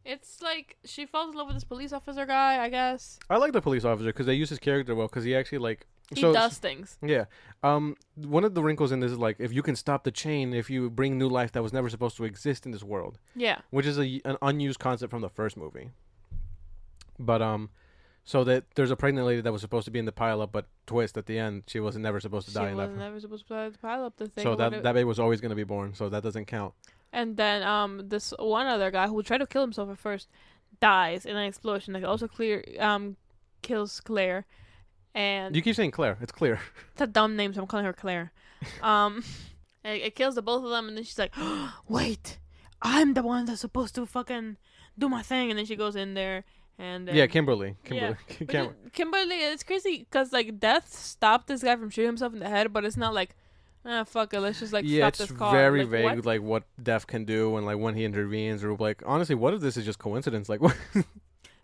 it's like she falls in love with this police officer guy, I guess. I like the police officer because they use his character well because he actually like... He does things. Yeah. One of the wrinkles in this is like, if you can stop the chain, if you bring new life that was never supposed to exist in this world. Yeah. Which is an unused concept from the first movie. But, so that there's a pregnant lady that was supposed to be in the pileup, but twist at the end, she was never supposed to die. She was never supposed to die in the pileup. The thing. So that baby was always going to be born. So that doesn't count. And then this one other guy who tried to kill himself at first dies in an explosion. Like also kills Claire, And You keep saying Claire. It's Clear. it's a dumb name, so I'm calling her Claire. Um, it kills the both of them, and then she's like, "Wait, I'm the one that's supposed to fucking do my thing." And then she goes in there, and then, Yeah, Kimberly. Yeah. Cam- Kimberly, it's crazy because like Death stopped this guy from shooting himself in the head, but it's not like, fuck it, let's just like yeah, stop it's this car. very Like, vague, what? like what Death can do and like when he intervenes, or like honestly, what if this is just coincidence? Like, what?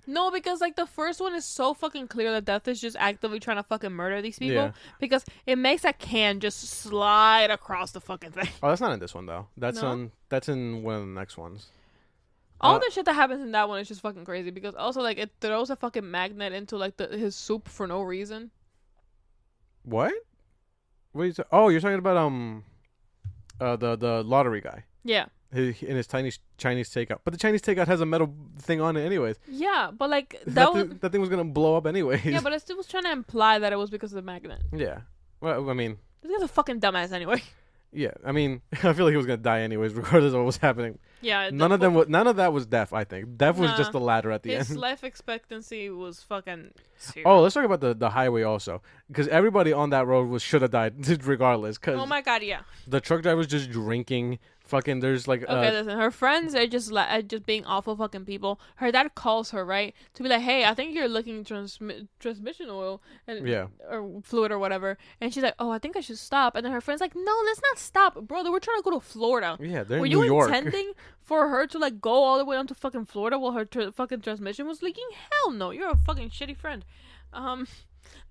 No, because like the first one is so fucking clear that Death is just actively trying to fucking murder these people Yeah. because it makes that can just slide across the fucking thing. Oh, that's not in this one though. That's No? That's in one of the next ones. All the shit that happens in that one is just fucking crazy because also like it throws a fucking magnet into like his soup for no reason. What? What are you oh, you're talking about the lottery guy. Yeah. In his tiny Chinese takeout, but the Chinese takeout has a metal thing on it, anyways. Yeah, but like that was that thing was gonna blow up anyways. yeah, but it still was trying to imply that it was because of the magnet. Yeah. Well, I mean, This guy's a fucking dumbass anyway. yeah. I mean, I feel like he was gonna die anyways, regardless of what was happening. Yeah. None of that was Death. I think Death was just the ladder at the His end. life expectancy was fucking zero. Oh, let's talk about the highway also, because everybody on that road should have died regardless. Because Oh my god, yeah. the truck driver was just drinking. Fucking, there's like Okay, listen. Her friends are just just being awful fucking people. Her dad calls her right to be like, "Hey, I think you're looking transmission oil and Yeah. or fluid or whatever." And she's like, "Oh, I think I should stop." And then her friend's like, "No, let's not stop, brother. We're trying to go to Florida." Yeah, they're Were in you New York. intending for her to like go all the way down to fucking Florida while her fucking transmission was leaking? Hell no. You're a fucking shitty friend.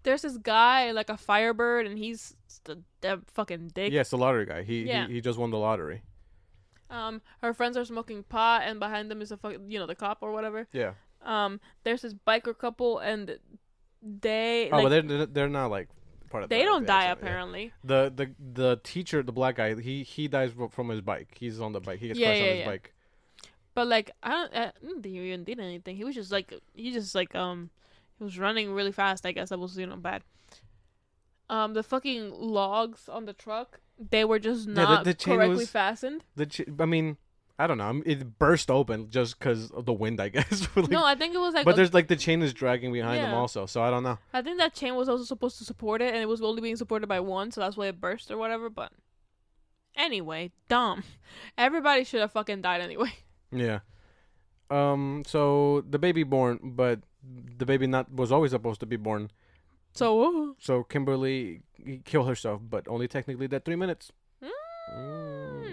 There's this guy like a Firebird, and he's the fucking dick. Yeah, it's the lottery guy. Yeah. He just won the lottery. Her friends are smoking pot, and behind them is the cop or whatever. Yeah. There's this biker couple, and they Oh, but they're not like part of. they don't die so, apparently. Yeah. The teacher, the black guy, he dies from his bike. He's on the bike. He gets crushed on his bike. But like I don't think he even did anything. He was just like he was running really fast. I guess that was bad. The fucking logs on the truck, they were just not the chain correctly was- fastened. I mean, I don't know. It burst open just because of the wind, I guess. Like, No, I think it was like but there's like the chain is dragging behind them Yeah. also, so I don't know. I think that chain was also supposed to support it, and it was only being supported by one, so that's why it burst or whatever. But anyway, dumb. Everybody should have fucking died anyway. Yeah. So the baby born, but the baby was always supposed to be born. So So Kimberly killed herself, but only technically that 3 minutes.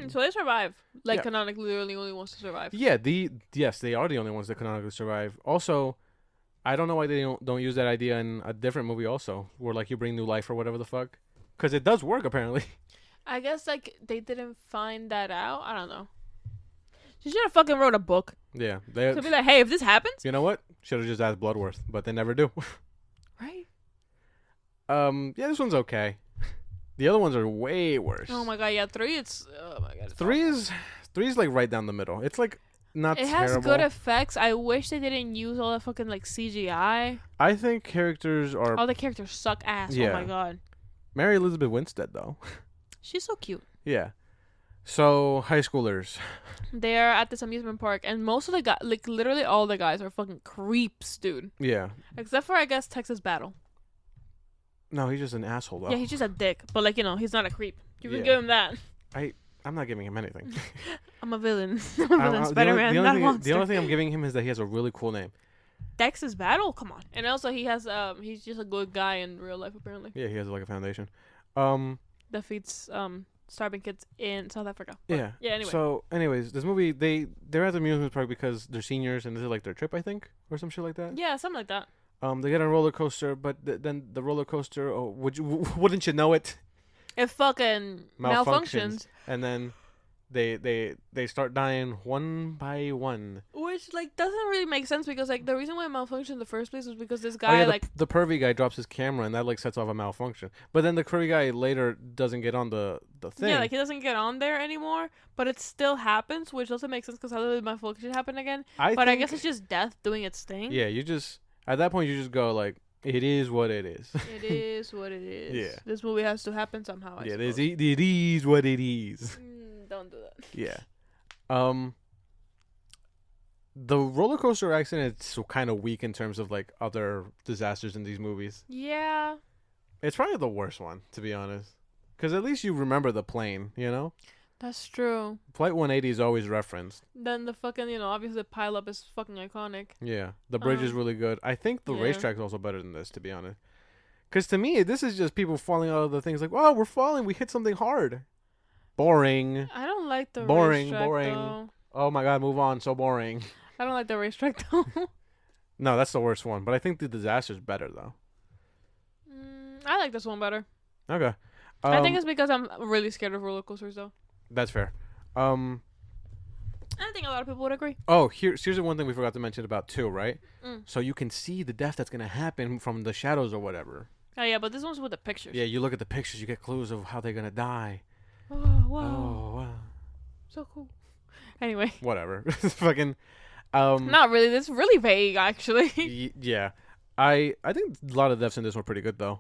so they survive. Like Yeah. canonically, they're the only ones to survive. Yeah, yes, they are the only ones that canonically survive. Also, I don't know why they don't use that idea in a different movie also, where like you bring new life or whatever the fuck, because it does work apparently. I guess like they didn't find that out. I don't know. She should have fucking wrote a book Yeah, to be like, hey, if this happens, you know what? Should have just asked Bloodworth, but they never do. right? Yeah, this one's okay. The other ones are way worse. Oh my god, yeah, 3. It's oh my god. It's Three awful. is like right down the middle. It's like not It terrible. has good effects. I wish they didn't use all that fucking like CGI. I think characters are All the characters suck ass. Yeah. Oh my god, Mary Elizabeth Winstead though. she's so cute. Yeah. So high schoolers. They're at this amusement park, and most of the guys, like literally all the guys, are fucking creeps, dude. Yeah. Except for I guess Texas Battle. No, he's just an asshole though. Yeah, he's just a dick, but like he's not a creep. You can Yeah. give him that. I'm not giving him anything. I'm a villain. I'm a villain. Spider-Man, the not a only monster. thing I'm giving him is that he has a really cool name. Texas Battle, come on. And also he has he's just a good guy in real life apparently. Yeah, he has like a foundation. Defeats starving kids in South Africa. Yeah. Yeah. Anyway. So, anyways, this movie they're at the amusement park because they're seniors and this is like their trip, I think, or some shit like that. Yeah, something like that. They get on a roller coaster, but then the roller coaster, wouldn't you know it? It fucking malfunctions. And then they start dying one by one. Which like doesn't really make sense because like the reason why it malfunctioned in the first place was because this Oh guy yeah, the pervy guy drops his camera and that like sets off a malfunction. But then the curvy guy later doesn't get on the thing. yeah, like he doesn't get on there anymore, but it still happens, which doesn't make sense because how did malfunction happen again? I guess it's just death doing its thing. Yeah, you just at that point you just go like, it is what it is. It is what it is. Yeah. This movie has to happen somehow. I Yeah, suppose. it is what it is. Don't do that. Yeah. The roller coaster accident is kind of weak in terms of like other disasters in these movies. Yeah, It's probably the worst one, to be honest. Because at least you remember the plane, you know? that's true. Flight 180 is always referenced. Then the fucking, obviously the pile up is fucking iconic. Yeah. The bridge is really good. I think the Yeah. racetrack is also better than this, to be honest. Because to me, this is just people falling out of the things like, oh, we're falling. We hit something hard. Boring. I don't like the Boring, racetrack, boring. though. Oh my God, move on. So boring. I don't like the racetrack, though. No, that's the worst one. But I think the disaster's better, though. I like this one better. Okay. I think it's because I'm really scared of roller coasters, though. That's fair. I think a lot of people would agree. Oh, here's the one thing we forgot to mention about 2, right? Mm. So you can see the death that's gonna happen from the shadows or whatever. Oh, yeah, but this one's with the pictures. Yeah, you look at the pictures, you get clues of how they're gonna die. Oh, wow. Oh, wow. So cool. Anyway. Whatever. Fucking. Not really. This is really vague, actually. Yeah. I think a lot of deaths in this were pretty good though.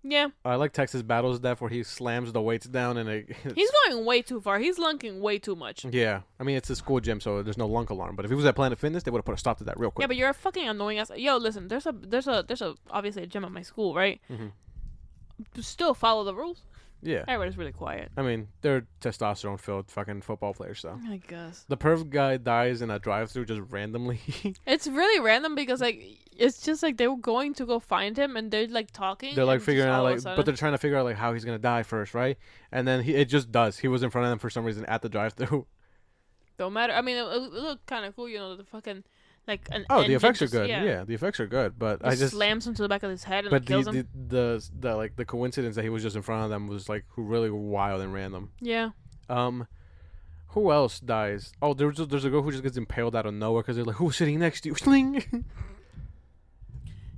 Yeah. I like Texas Battle's death where he slams the weights down and He's going way too far. He's lunking way too much. Yeah. I mean, it's a school gym, so there's no lunk alarm. But if he was at Planet Fitness, they would have put a stop to that real quick. Yeah, but you're a fucking annoying ass. Yo, listen. There's a obviously a gym at my school, right? Mm-hmm. Still follow the rules. Yeah. Everybody's really quiet. I mean, they're testosterone-filled fucking football players, so. I guess. The perv guy dies in a drive-thru just randomly. It's really random because like it's just like they were going to go find him and they're like talking. They're like and figuring just out all of a like, sudden- but they're trying to figure out like how he's gonna die first, right? And then it just does. He was in front of them for some reason at the drive-thru. don't matter. I mean, it looked kind of cool, the fucking like an. Oh, the engine effects are just- good. Yeah, the effects are good. But I Just just slams him to the back of his head and but like, kills him. the like the coincidence that he was just in front of them was like really wild and random. Yeah. Who else dies? Oh, there's a girl who just gets impaled out of nowhere because they're like, who's sitting next to you? Sling.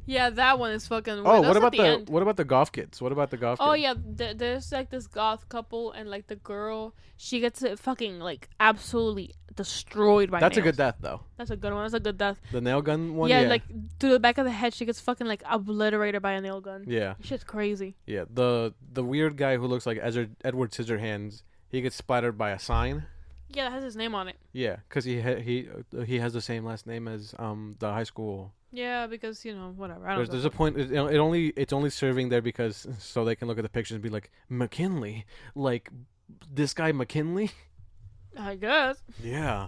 Yeah, that one is fucking weird. Oh, That's what at about the end. what about the golf kids? What about the golf Oh kids? yeah, there's like this goth couple and like the girl, she gets it fucking like absolutely destroyed by That's a nails. good death though. That's a good one. That's a good death. The nail gun one. Yeah, Yeah, like to the back of the head, she gets fucking like obliterated by a nail gun. yeah, Shit's crazy. yeah. The weird guy who looks like Edward Scissorhands. He gets splattered by a sign. Yeah, that has his name on it. Yeah, because he has the same last name as the high school. Yeah, because whatever. I don't. There's a point. It's only serving there because so they can look at the pictures and be like McKinley, like this guy McKinley. I guess. Yeah.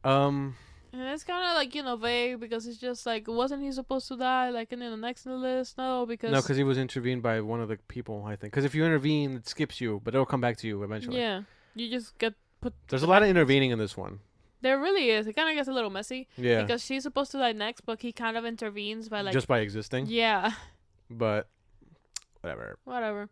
And it's kind of like vague because it's just like wasn't he supposed to die like in the next in the list? No, because No, because he was intervened by one of the people. I think because if you intervene, it skips you, but it'll come back to you eventually. yeah, you just get put. There's a lot of intervening in this one. There really is. It kind of gets a little messy. Yeah. Because she's supposed to die next, but he kind of intervenes by like. Just by existing. Yeah. But whatever. Whatever.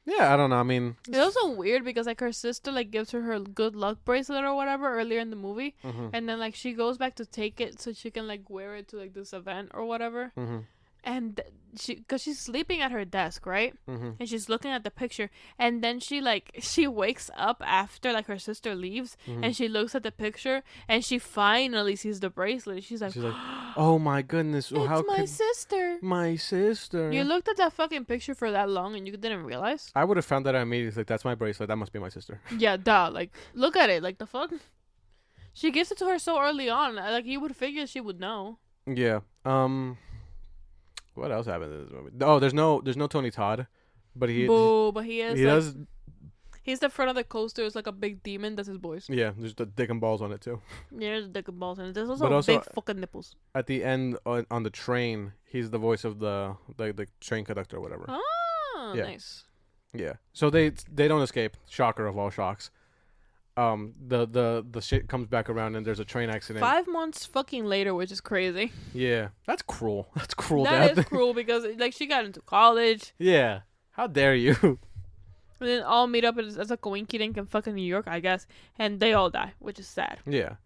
Yeah, I don't know. I mean, It's also weird because like her sister like gives her good luck bracelet or whatever earlier in the movie, mhm, and then like she goes back to take it so she can like wear it to like this event or whatever, mhm, and because she's sleeping at her desk, right? mhm. And she's looking at the picture, and then she wakes up after like her sister leaves, Mhm. and she looks at the picture, and she finally sees the bracelet. She's like, She's like, oh my goodness, "It's how my could sister." my sister? You looked at that fucking picture for that long, and you didn't realize? I would have found that out immediately. Like, that's my bracelet. That must be my sister. Yeah, duh. Like, look at it. Like, the fuck? She gives it to her so early on. Like, you would figure she would know. Yeah. What else happened in this movie? Oh, there's no Tony Todd, but Boo, but he is. he like, does. He's the front of the coaster. It's like a big demon. That's his voice. Yeah, there's the dick and balls on it too. Yeah, there's dick and balls, and there's But also, also- big fucking nipples. At the end on the train, he's the voice of the train conductor or whatever. Oh, Yeah. nice. Yeah. So they don't escape. Shocker of all shocks. The shit comes back around and there's a train accident. 5 months fucking later, which is crazy. Yeah, that's cruel. That's cruel. That death. is cruel because like she got into college, Yeah. How dare you? and then all meet up as a coinky dink in fucking New York, I guess, and they all die, which is sad. Yeah.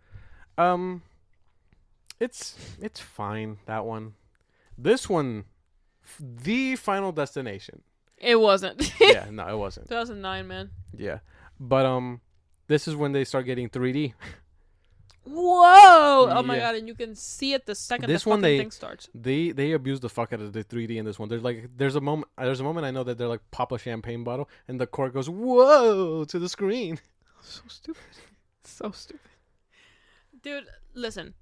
It's fine, that one. This one, the Final Destination. It wasn't. Yeah, no, it wasn't. 2009, man. Yeah. But this is when they start getting 3D. Whoa! Oh my Yeah. god! And you can see it the second This the one fucking thing starts. They abuse the fuck out of the 3D in this one. There's a moment I know that they're like pop a champagne bottle and the cork goes whoa to the screen. So stupid. So stupid. Dude, listen.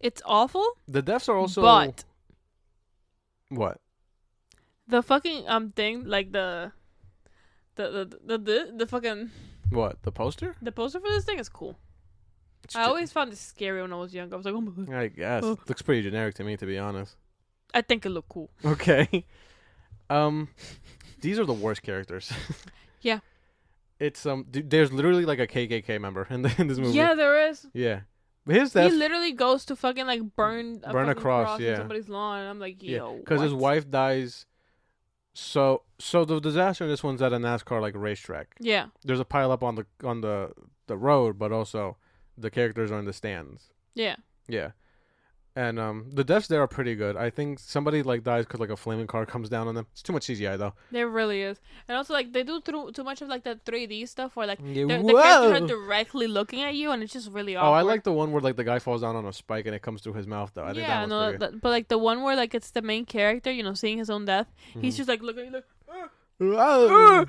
It's awful, The deaths are also but what? the fucking thing, like the fucking What? The poster? the poster for this thing is cool. I always found it scary when I was young. I was like, oh my god. I guess Oh. looks pretty generic to me, to be honest. I think it looked cool. Okay. These are the worst characters. Yeah. It's there's literally like a KKK member in this movie. Yeah, there is. Yeah. His death. He literally goes to fucking like burn a Burn a fucking cross, in yeah. somebody's lawn, and I'm like, yo, because his wife dies. So the disaster in this one's at a NASCAR like racetrack. Yeah. There's a pile up on the road, but also the characters are in the stands. Yeah. Yeah. And the deaths there are pretty good. I think somebody like dies because like a flaming car comes down on them. It's too much CGI though. There really is. And also like they do too much of like that 3D stuff where like Yeah, the whoa! characters are directly looking at you, and it's just really awkward. Oh, I like the one where like the guy falls down on a spike and it comes through his mouth though. I think that one's pretty good. but like the one where like it's the main character, you know, seeing his own death. He's Mhm. just like looking like. Whoa!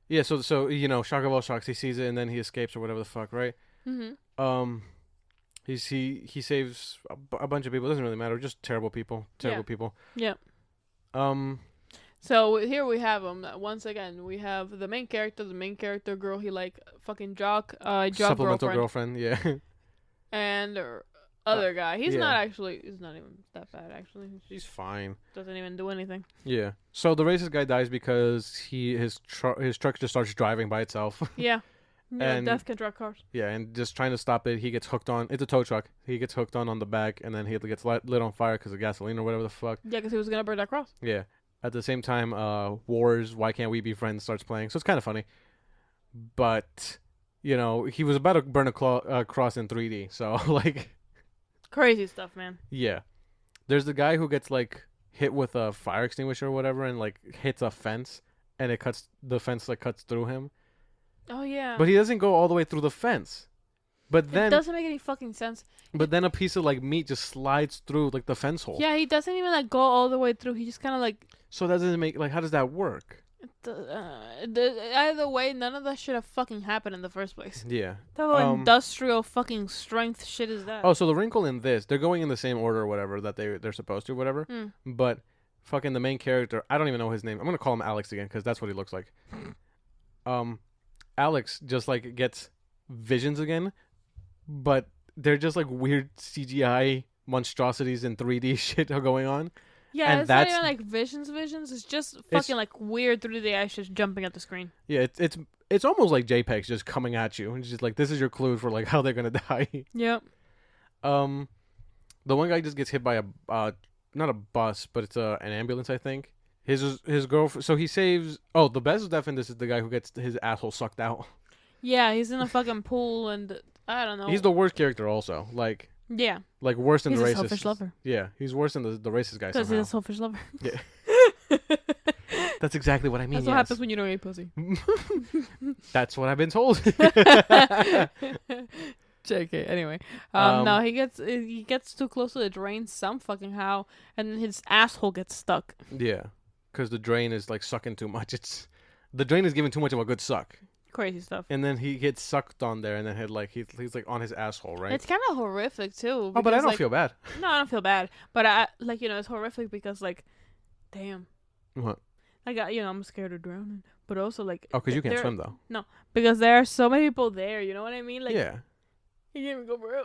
Yeah, so you know, shock of all shocks, he sees it and then he escapes or whatever the fuck, right? Mm-hmm. He saves a bunch of people. It doesn't really matter. Just terrible people. Terrible people. Yeah. Um. So here we have him. Once again, we have the main character girl. He like fucking jock Supplemental girlfriend. Yeah. And other guy. He's yeah. not even that bad actually. He's fine. Doesn't even do anything. Yeah. So the racist guy dies because his truck just starts driving by itself. Yeah. Yeah, And- death can drive cars. Yeah, and just trying to stop it, he gets hooked on. It's a tow truck. He gets hooked on the back, and then he gets lit on fire because of gasoline or whatever the fuck. Yeah, because he was gonna burn that cross. Yeah. At the same time, Wars, Why Can't We Be Friends starts playing, so it's kind of funny. But, you know, he was about to burn a cross in 3D, so, like, Crazy stuff, man. yeah. There's the guy who gets, like, hit with a fire extinguisher or whatever and, like, hits a fence, and the fence, like, cuts through him. Oh yeah. But he doesn't go all the way through the fence. But it then doesn't make any fucking sense. a piece of like meat just slides through like the fence hole. Yeah, he doesn't even like go all the way through. He just kind of like. So that doesn't make like how does that work? Either way, none of that should have fucking happened in the first place. Yeah. What industrial fucking strength shit is that? Oh, so the wrinkle in this, they're going in the same order or whatever that they're supposed to, whatever. But fucking the main character, I don't even know his name. I'm gonna call him Alex again because that's what he looks like. Alex just like gets visions again, but they're just like weird CGI monstrosities and 3D shit are going on. Yeah, and it's that's- not even like visions. It's just fucking like weird 3D eyes just jumping at the screen. Yeah, it's almost like JPEGs just coming at you. It's just like this is your clue for like how they're gonna die. Yep. The one guy just gets hit by a not a bus, but it's an ambulance, I think. His girlfriend. So he saves. Oh, the best death in this is the guy who gets his asshole sucked out. Yeah, he's in a fucking pool, and I don't know. He's the worst character, also. Like worse than he's the a racist. selfish lover. Yeah, he's worse than the racist guy Because somehow. he's a selfish lover. Yeah. That's exactly what I mean. That's what happens when you don't eat pussy. That's what I've been told. JK. Anyway, no, he gets too close to the drain some fucking how, and then his asshole gets stuck. Yeah, because the drain is like sucking too much. The drain is giving too much of a good suck. Crazy stuff. And then he gets sucked on there, and then he's like on his asshole, right? It's kind of horrific too. Oh, but I don't like, feel bad. No, I don't feel bad. But I like it's horrific because like, damn. What? Like I'm scared of drowning, but also like. Oh, because you can't swim though. No, because there are so many people there. You know what I mean? Like. Yeah. You can't even go for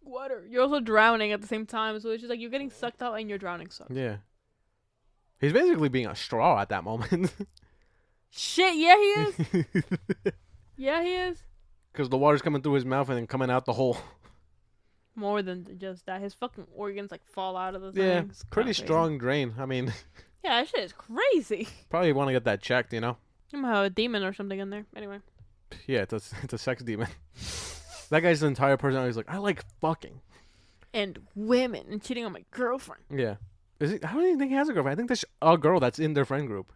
water. You're also drowning at the same time, so it's just like you're getting sucked out and you're drowning. Sucks. Yeah. He's basically being a straw at that moment. Shit, yeah, he is. Yeah, he is. Because the water's coming through his mouth and then coming out the hole. More than just that, his fucking organs like fall out of the thing. Yeah, It's pretty crazy. strong drain. I mean, Yeah, that shit is crazy. probably want to get that checked, you know? You might have a demon or something in there. Anyway. Yeah, it's a sex demon. That guy's entire personality is like, I like fucking. And women and cheating on my girlfriend. Yeah. I don't even think he has a girlfriend. I think there's a girl that's in their friend group.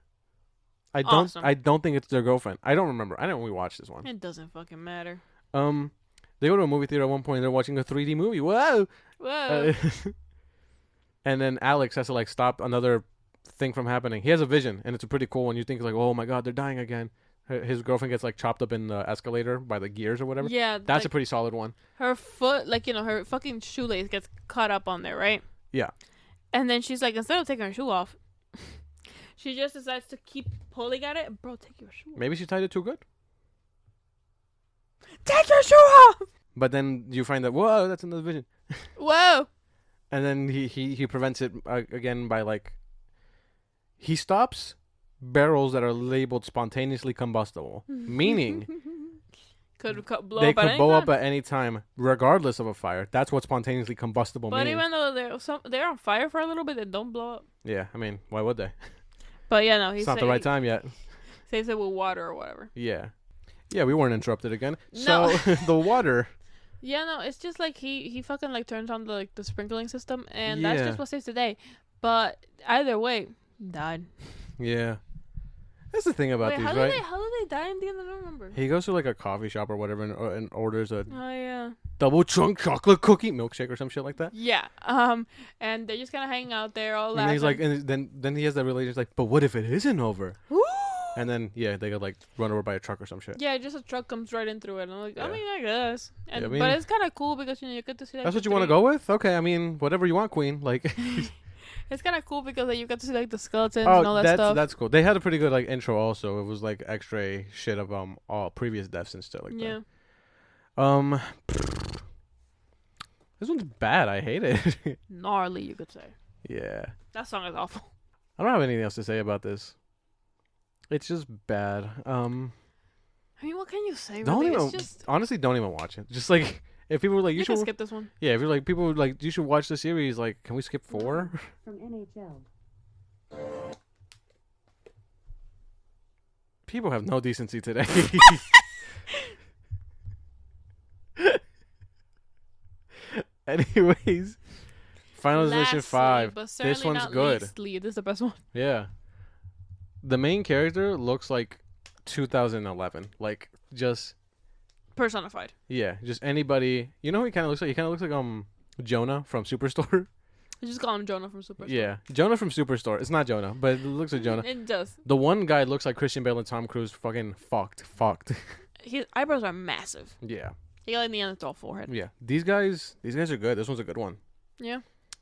Awesome. I don't think it's their girlfriend. I don't remember. I don't we watched this one. It doesn't fucking matter. They go to a movie theater at one point. They're watching a 3D movie. Whoa! Whoa. And then Alex has to like stop another thing from happening. He has a vision, and it's a pretty cool one. You think like, oh my god, they're dying again. His girlfriend gets like chopped up in the escalator by the gears or whatever. Yeah, That's like, a pretty solid one. her foot, like, her fucking shoelace gets caught up on there, right? Yeah. And then she's like, instead of taking her shoe off, she just decides to keep pulling at it. Bro, take your shoe off. Maybe she tied it too good. Take your shoe off! But then you find that, whoa, that's another vision. Whoa! And then he prevents it again by like, he stops barrels that are labeled spontaneously combustible, meaning could blow they up at could any blow time. up at any time, regardless of a fire. That's what spontaneously combustible But means. even though they're on fire for a little bit, they don't blow up. Yeah, I mean, why would they? But yeah, no, It's not the right time yet. Saves it with water or whatever. Yeah. Yeah, we weren't interrupted again. No. So the water. Yeah, no, it's just like he fucking like turns on the sprinkling system, and that's Yeah. just what saves the day. But either way, died. Yeah. That's the thing about Wait, these, how right? how did they die in the end? I don't remember. He goes to like a coffee shop or whatever and orders a Oh yeah. double chunk chocolate cookie milkshake or some shit like that. Yeah. And they're just kind of hanging out there all And laughing. he's like, and then he has that relationship like, but what if it isn't over? Woo! And then yeah, they get like run over by a truck or some shit. Yeah, just a truck comes right in through it. And I'm like, I Yeah. mean, I guess. And I mean- but it's kind of cool because you get to see. Like, That's the what you want to three- go with? Okay, I mean, whatever you want, Queen. Like, It's kind of cool because like, you get to see like the skeletons and all that stuff. that's cool. They had a pretty good like intro also. It was like X-ray shit of all previous deaths and stuff like Yeah. that. This one's bad. I hate it. Gnarly, you could say. Yeah. That song is awful. I don't have anything else to say about this. It's just bad. I mean, what can you say? Don't Really? even It's just. honestly don't even watch it. Just like if people were like you You can should skip this one. yeah, if you're like people were like you should watch the series, like can we skip 4? From NHL. People have no decency today. Anyways, Final Destination Lastly, 5. but This certainly one's not good. leastly, this is the best one. Yeah. The main character looks like 2011. Like just Personified. yeah, just anybody. You know who he kind of looks like? He kind of looks like Jonah from Superstore. I just call him Jonah from Superstore. Yeah, Jonah from Superstore. It's not Jonah, but it looks like Jonah. It does. The one guy looks like Christian Bale and Tom Cruise. Fucking fucked. His eyebrows are massive. Yeah, He got like Neanderthal forehead. yeah. These guys are good. This one's a good one. Yeah.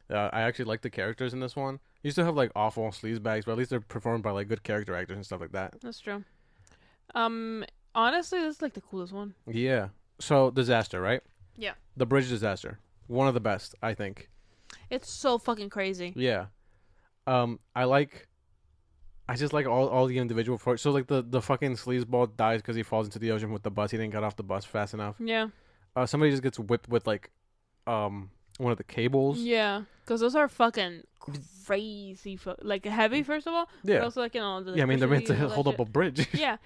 I actually like the characters in this one. You still have like awful sleaze bags, but at least they're performed by like good character actors and stuff like that. That's true. Honestly, this is like the coolest one. Yeah. So disaster, right? Yeah. The bridge disaster. One of the best, I think. It's so fucking crazy. Yeah. I just like all the individual parts. So like the fucking sleazeball dies because he falls into the ocean with the bus. He didn't get off the bus fast enough. Yeah. Somebody just gets whipped with like one of the cables. Yeah. Because those are fucking crazy. Like heavy, first of all. Yeah. But also like, the Yeah, I mean they're meant to electricity and all hold that up a bridge. shit. Yeah.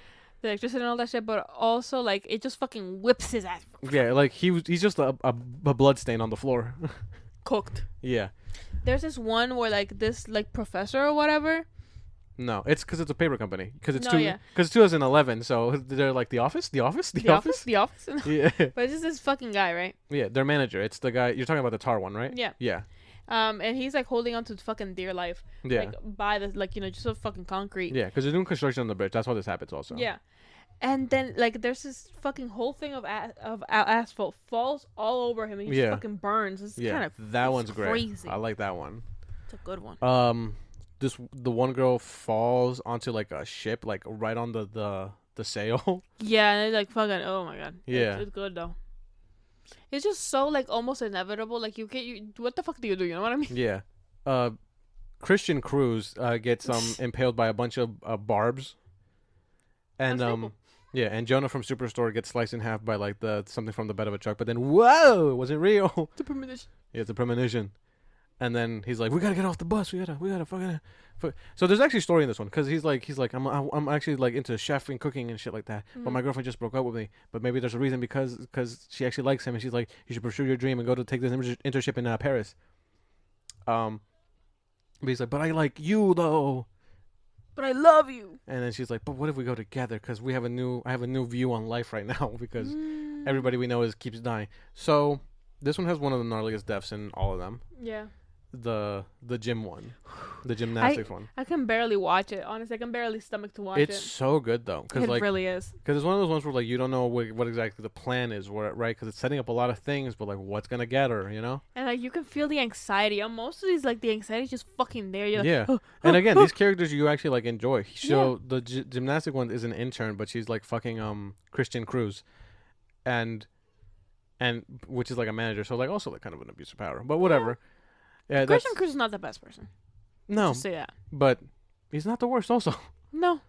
The electricity and all that shit. But also like it just fucking whips his ass. Yeah, like he's just a blood stain on the floor. Cooked. Yeah. There's this one where like this like professor or whatever. No, it's because it's a paper company. Because it's No, yeah. 2011. So they're like the office. The office. Yeah. But it's just this fucking guy, right? Yeah, their manager. It's the guy you're talking about, the tar one, right? Yeah. Yeah. And he's like holding on to fucking dear life. Yeah. Like by the just a fucking concrete. Yeah, because they're doing construction on the bridge. That's why this happens also. Yeah. And then like there's this fucking whole thing of asphalt falls all over him and he just fucking burns. It's Yeah, kind of that one's great. crazy. I like that one. It's a good one. The one girl falls onto like a ship, like right on the sail. Yeah, and it's like fucking oh my god. Yeah. It's good though. It's just so like almost inevitable. Like you what the fuck do? You know what I mean? Yeah. Christian Cruz gets impaled by a bunch of barbs. And That's simple. yeah, and Jonah from Superstore gets sliced in half by like something from the bed of a truck, but then whoa, it wasn't real. It's a premonition. Yeah, it's a premonition. And then he's like, we gotta get off the bus. We gotta fucking. So there's actually a story in this one because he's like, I'm actually like into chefing, cooking, and shit like that. But my girlfriend just broke up with me. But maybe there's a reason because she actually likes him, and she's like, you should pursue your dream and go to take this internship in Paris. But he's like, but I like you though. But I love you. And then she's like, but what if we go together? Because I have a new view on life right now because everybody we know keeps dying. So this one has one of the gnarliest deaths in all of them. Yeah. the gym one, the gymnastics one. I can barely watch it. Honestly, I can barely stomach to watch it. It's so good though, because It like really is. because it's one of those ones where like you don't know what exactly the plan is, right? Because it's setting up a lot of things, but like what's gonna get her, you know? And like you can feel the anxiety. On most of these, like the anxiety is just fucking there. You're like, Yeah. "Oh, And oh, again, oh." these characters you actually like enjoy. So the gymnastic one is an intern, but she's like fucking Christian Cruz, and which is like a manager, so like also like kind of an abuse of power, but whatever. Yeah, Christian Cruz is not the best person. no, Just say that. but he's not the worst also. No.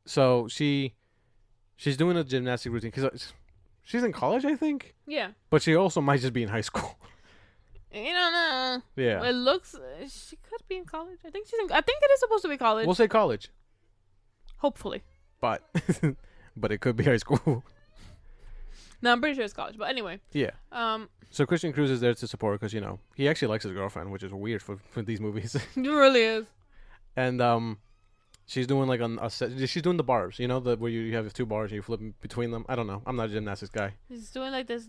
So she's doing a gymnastic routine because she's in college, I think, Yeah. but she also might just be in high school. You don't know. Yeah, It looks. She could be in college. I think she's in. I think it is supposed to be college. we'll say college, Hopefully. but but it could be high school. No, I'm pretty sure it's college. But anyway. Yeah. So Christian Cruz is there to support because he actually likes his girlfriend, which is weird for these movies. It really is. And she's doing like she's doing the bars, where you have two bars and you flip between them. I don't know. I'm not a gymnastics guy. He's doing like this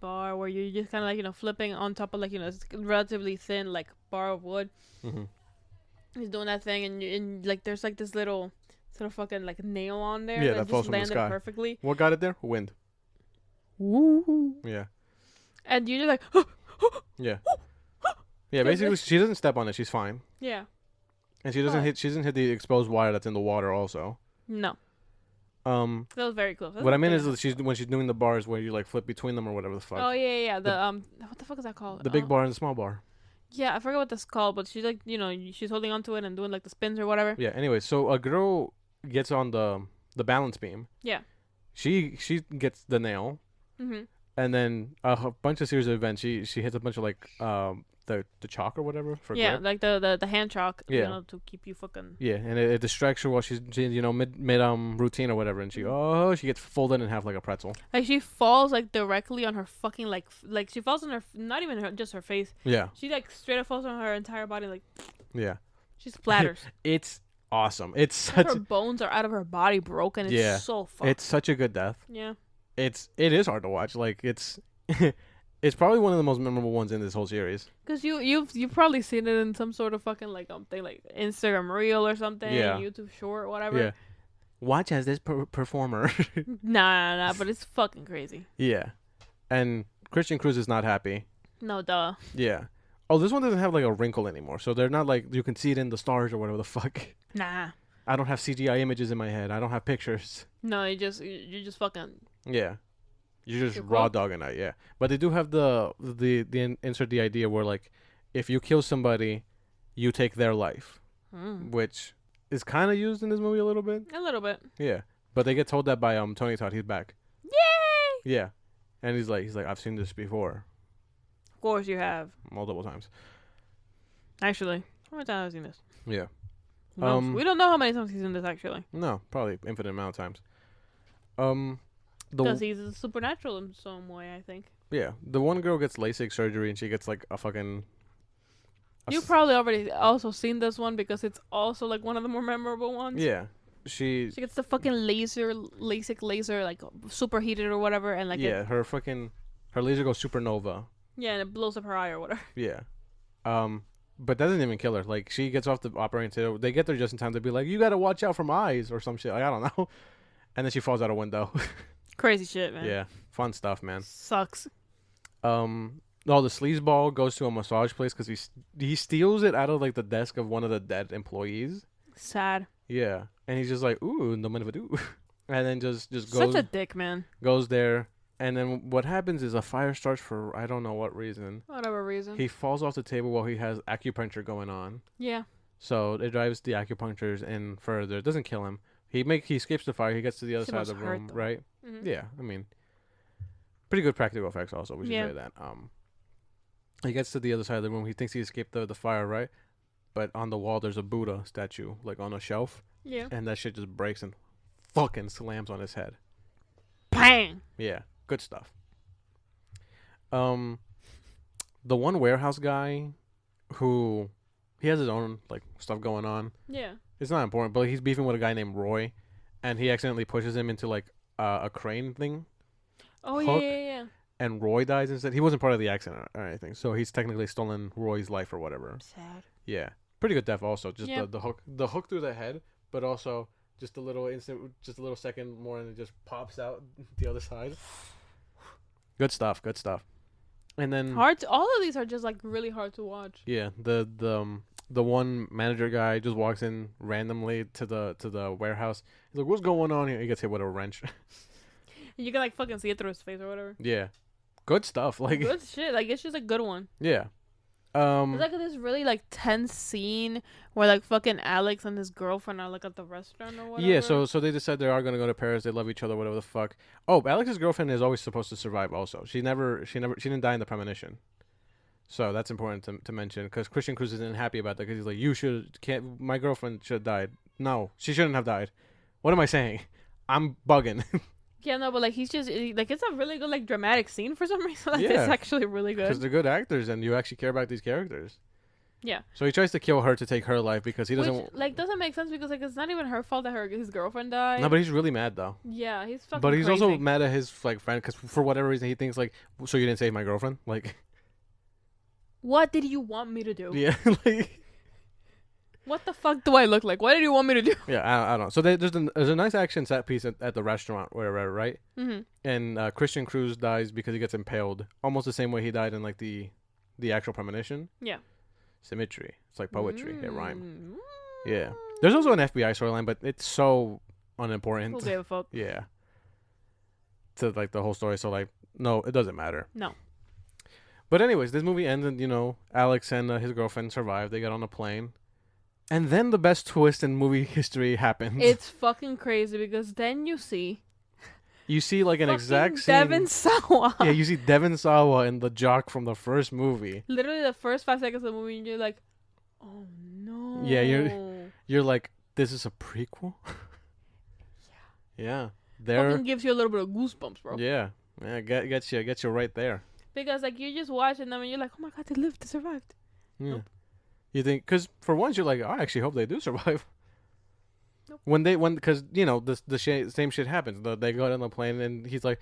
bar where you're just kind of like flipping on top of like this relatively thin like bar of wood. Mm-hmm. He's doing that thing and like there's like this little sort of fucking like nail on there. Yeah, that that falls just from the landed sky. perfectly. What got it there? Wind. Woo. Yeah. And you're just like, Yeah. Yeah. Basically, she doesn't step on it. She's fine. yeah. And she doesn't But- hit. She doesn't hit the exposed wire that's in the water. Also. No, Um. that was very close. That's What I the mean thing is that when she's doing the bars where you like flip between them or whatever the fuck. Oh yeah. The what the fuck is that called? The big bar and the small bar. Yeah, I forget what that's called, but she's like she's holding onto it and doing like the spins or whatever. Yeah. Anyway, so a girl gets on the balance beam. Yeah. She gets the nail. Mhm. And then a bunch of series of events. She hits a bunch of like the chalk or whatever for Yeah, grip. like the hand chalk. Yeah. To keep you fucking. Yeah, and it distracts her while she's mid routine or whatever, and she gets folded in half like a pretzel. Like she falls like directly on her fucking like she falls on her not even just her face. Yeah, She like straight up falls on her entire body like yeah. she splatters. It's awesome. It's Like, such her bones are out of her body broken. It's so fucked. it's such a good death. Yeah. It is hard to watch. Like it's it's probably one of the most memorable ones in this whole series. Cause you've probably seen it in some sort of fucking like thing like Instagram reel or something. Yeah. YouTube short, whatever. Yeah. Watch as this performer. Nah, but it's fucking crazy. Yeah, and Christian Cruz is not happy. No, duh. Yeah. Oh, this one doesn't have like a wrinkle anymore, so they're not like you can see it in the stars or whatever the fuck. Nah. I don't have CGI images in my head. I don't have pictures. No, you just fucking. Yeah, you're just You're raw cool. dogging it. Yeah, but they do have the insert the idea where like if you kill somebody, you take their life, which is kind of used in this movie a little bit. A little bit. Yeah, but they get told that by Tony Todd. He's back. Yay! Yeah, and he's like I've seen this before Of course you have. multiple times. Actually, how many times have I seen this? Yeah. Who knows? We don't know how many times he's in this actually. No, probably infinite amount of times. Because he's a supernatural in some way, I think. Yeah, the one girl gets LASIK surgery and she gets like a fucking. You've probably already also seen this one because it's also like one of the more memorable ones. Yeah, she gets the fucking LASIK laser, like superheated or whatever, and like her laser goes supernova. and it blows up her eye or whatever. Yeah, but that doesn't even kill her. Like she gets off the operating table. They get there just in time to be like, you gotta watch out from eyes or some shit. Like, I don't know. And then she falls out a window. Crazy shit, man. Yeah, fun stuff, man. Sucks. The sleazeball goes to a massage place because he steals it out of like the desk of one of the dead employees. Sad. Yeah, and he's just like, ooh, no man do, and then just goes. Such a dick, man. Goes there, and then what happens is a fire starts for I don't know what reason. Whatever reason. He falls off the table while he has acupuncture going on. Yeah. So it drives the acupunctures in further. It doesn't kill him. He escapes the fire. He gets to the other side of the room, right? Mm-hmm. Yeah, I mean, pretty good practical effects. Also, we should say that. He gets to the other side of the room. He thinks he escaped the fire, right? But on the wall, there's a Buddha statue, like on a shelf. Yeah. And that shit just breaks and fucking slams on his head. Bang. Yeah, good stuff. The one warehouse guy, who he has his own like stuff going on. Yeah. It's not important, but he's beefing with a guy named Roy, and he accidentally pushes him into like a crane thing. Oh hook, yeah. and Roy dies instead. He wasn't part of the accident or anything, so he's technically stolen Roy's life or whatever. Sad. Yeah, pretty good death also. Just Yeah. the hook through the head, but also just a little instant, just a little second more, and it just pops out the other side. Good stuff. Good stuff. And then All of these are just like really hard to watch. yeah, the one manager guy just walks in randomly to the warehouse. He's like, "What's going on here?" He gets hit with a wrench. You can like fucking see it through his face or whatever. Yeah, good stuff. Like Good shit. Like it's just a good one. yeah. There's like this really like tense scene where like fucking Alex and his girlfriend are like at the restaurant or whatever. Yeah, so they decide they are gonna go to Paris. They love each other, whatever the fuck. Oh, Alex's girlfriend is always supposed to survive. Also, she didn't die in the premonition. So that's important to mention because Christian Cruz isn't happy about that because he's like, my girlfriend should have died. No, she shouldn't have died. What am I saying? I'm bugging. Yeah, no, but like he's just like it's a really good like dramatic scene for some reason. Like Yeah. it's actually really Because good. they're good actors and you actually care about these characters. Yeah. So he tries to kill her to take her life because he doesn't. Which like doesn't make sense because like it's not even her fault that his girlfriend died. No, but he's really mad though. Yeah, he's fucking. But he's crazy. also mad at his like friend because for whatever reason he thinks like, so you didn't save my girlfriend? Like, What did you want me to do? yeah, like. What the fuck do I look like? What did you want me to do? Yeah, I don't know. So there's a nice action set piece at the restaurant, wherever, right? Mm-hmm. And Christian Cruz dies because he gets impaled, almost the same way he died in like the actual premonition. Yeah. Symmetry. It's like poetry. It rhymed. Mm. Yeah. There's also an FBI storyline, but it's so unimportant. Who gave a fuck? Yeah. To like the whole story, so like no, it doesn't matter. No. But anyways, this movie ends, and Alex and his girlfriend survive. They get on a plane. And then the best twist in movie history happens. It's fucking crazy because then you see You see like an fucking exact scene. Devin Sawa. Yeah, you see Devin Sawa and the jock from the first movie. Literally the first 5 seconds of the movie, and you're like, oh no. Yeah, you're like, this is a prequel. Yeah, Fucking gives you a little bit of goosebumps, bro. Yeah, gets you right there. Because like you just watching them and you're like, oh my god, they lived, they survived. Yeah. Nope. You think, because for once you're like, oh, I actually hope they do survive. Nope. Because same shit happens. They go on the plane and he's like,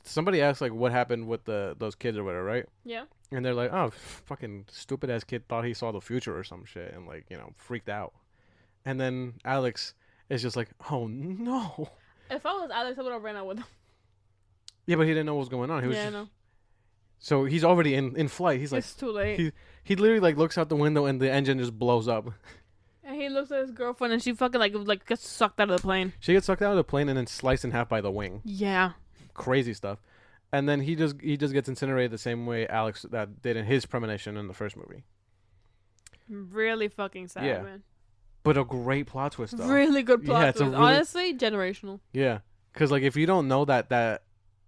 somebody asks like what happened with those kids or whatever, right? Yeah. And they're like, oh, fucking stupid ass kid thought he saw the future or some shit and like freaked out. And then Alex is just like, oh no. If I was Alex, I would have ran out with him. Yeah, but he didn't know what was going on. He was Yeah, I just, know. so he's already in flight. He's like, It's too late. he literally like looks out the window and the engine just blows up. And he looks at his girlfriend and she fucking like gets sucked out of the plane. She gets sucked out of the plane and then sliced in half by the wing. Yeah. Crazy stuff. And then he just gets incinerated the same way Alex that did in his premonition in the first movie. Really fucking sad, Yeah. man. But a great plot twist though. Really good plot Yeah, it's a twist. really- Honestly, generational. Yeah, because like if you don't know that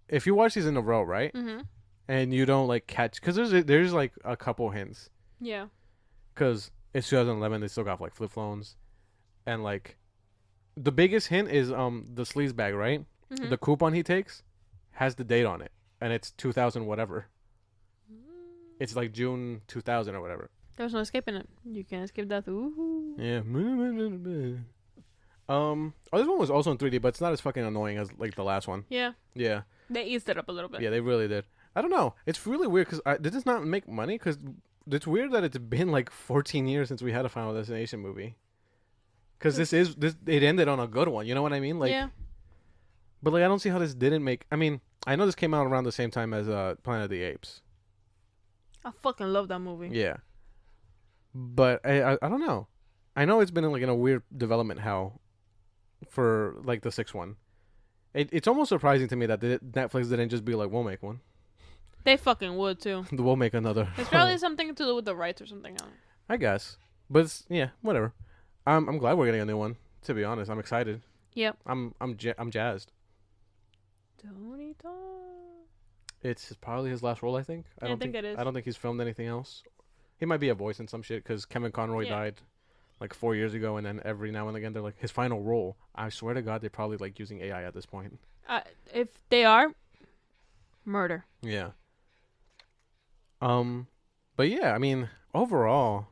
if you watch these in a row, right, Mm-hmm. and you don't like catch, because there's like a couple hints, Yeah. because it's 2011, they still got like flip phones, and like the biggest hint is the sleaze bag, right? Mm-hmm. The coupon he takes has the date on it, and it's 2000 whatever. It's like June 2000 or whatever. There's no escaping it. You can't escape death. Ooh. Yeah. Oh, this one was also in 3D, but it's not as fucking annoying as like the last one. Yeah. Yeah. They eased it up a little bit. Yeah, they really did. I don't know. It's really weird because did this not make money? Because it's weird that it's been like 14 years since we had a Final Destination movie. Because it ended on a good one. You know what I mean? Like, yeah. But like, I don't see how this didn't make. I mean, I know this came out around the same time as Planet of the Apes. I fucking love that movie. Yeah. But I don't know. I know it's been in a weird development hell for like the sixth one. It's almost surprising to me that Netflix didn't just be like, we'll make one. They fucking would too. We'll make another. It's probably something to do with the rights or something. I guess. But yeah, whatever. I'm glad we're getting a new one. To be honest, I'm excited. Yep. I'm jazzed. Tony Todd. It's probably his last role, I think. I think it is. I don't think he's filmed anything else. He might be a voice in some shit because Kevin Conroy died like 4 years ago, and then every now and again they're like his final role. I swear to God, they're probably like using AI at this point. If they are, murder. Yeah. But yeah, I mean, overall,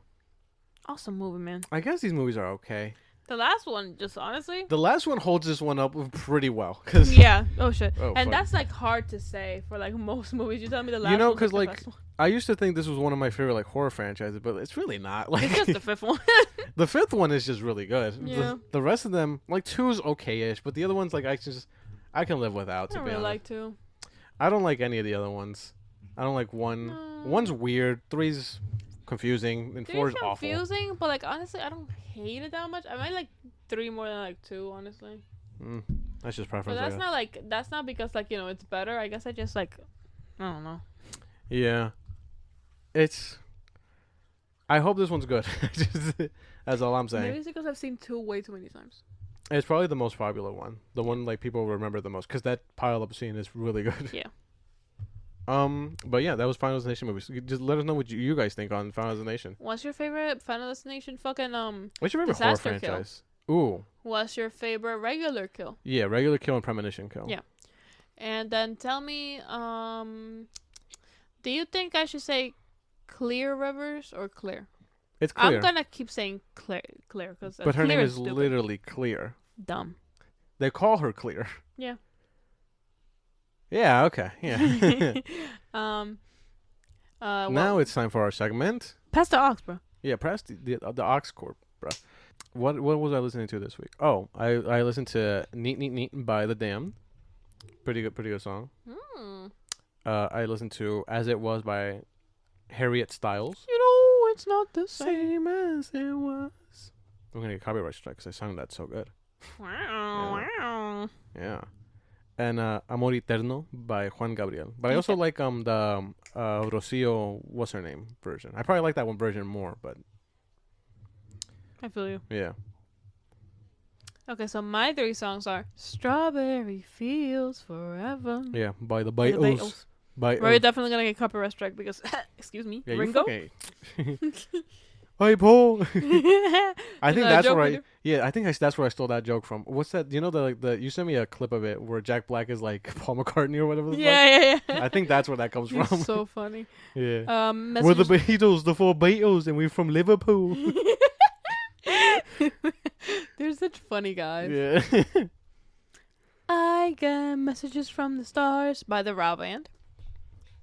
Awesome movie, man. I guess these movies are okay. The last one, just honestly. The last one holds this one up pretty well. Cause, Yeah. Oh shit. Oh, and fuck. that's like hard to say for like most movies. You tell me the last. You know, one's, because the like best one. I used to think this was one of my favorite like horror franchises, but it's really not. Like It's just the fifth one. the fifth one is just really good. Yeah. The rest of them, like two's okay-ish, but the other ones, like I can live without. I To don't be really honest, like to. I don't like any of the other ones. I don't like one. No. One's weird. Three's confusing, and four's Three's awful. confusing, but like honestly, I don't hate it that much. I might like 3 more than like 2, honestly. That's just But preference. that's not because like it's better. I guess I just like I don't know. Yeah, it's. I hope this one's good. That's all I'm saying. Maybe it's because I've seen 2 way too many times. It's probably the most popular one. The one like people remember the most because that pile up scene is really good. Yeah. But yeah, that was Final Destination movies. Just let us know what you guys think on Final Destination. What's your favorite Final Destination fucking What's your favorite horror disaster kill? franchise? Ooh, What's your favorite regular kill? yeah, regular kill and premonition kill. Yeah. And then tell me, do you think I should say Clear Rivers or Clear? It's clear. I'm gonna keep saying Clear because but her Clear name is stupid. literally Clear. Dumb. They call her Clear. Yeah. Yeah. Okay. Yeah. Now it's time for our segment. pass the ox, bro. Yeah, press the Ox Corp, bro. What was I listening to this week? Oh, I listened to Neat Neat Neat by The Damned. Pretty good song. I listened to As It Was by Harriet Styles. You know, it's not the same. Same as it was. I'm gonna get copyright strike because I sung that so good. Wow. Yeah. And Amor Eterno by Juan Gabriel. But I also like the Rocio, what's her name version. I probably like that one version more, but I feel you. yeah. Okay, so my 3 songs are Strawberry Fields Forever. Yeah, by the By the Beatles. Beatles. By We're definitely gonna get copyright strike because, excuse me, yeah, Ringo. Hey Paul. I You think know that that's joke where we I do? yeah, I think that's where I stole that joke from. What's that? You know the you sent me a clip of it where Jack Black is like Paul McCartney or whatever the fuck? Yeah. I think that's where that comes You're from. so funny. Yeah. Messages. We're the Beatles, the 4 Beatles, and we're from Liverpool. They're such funny guys. Yeah. I get messages from the stars by the Raw Band.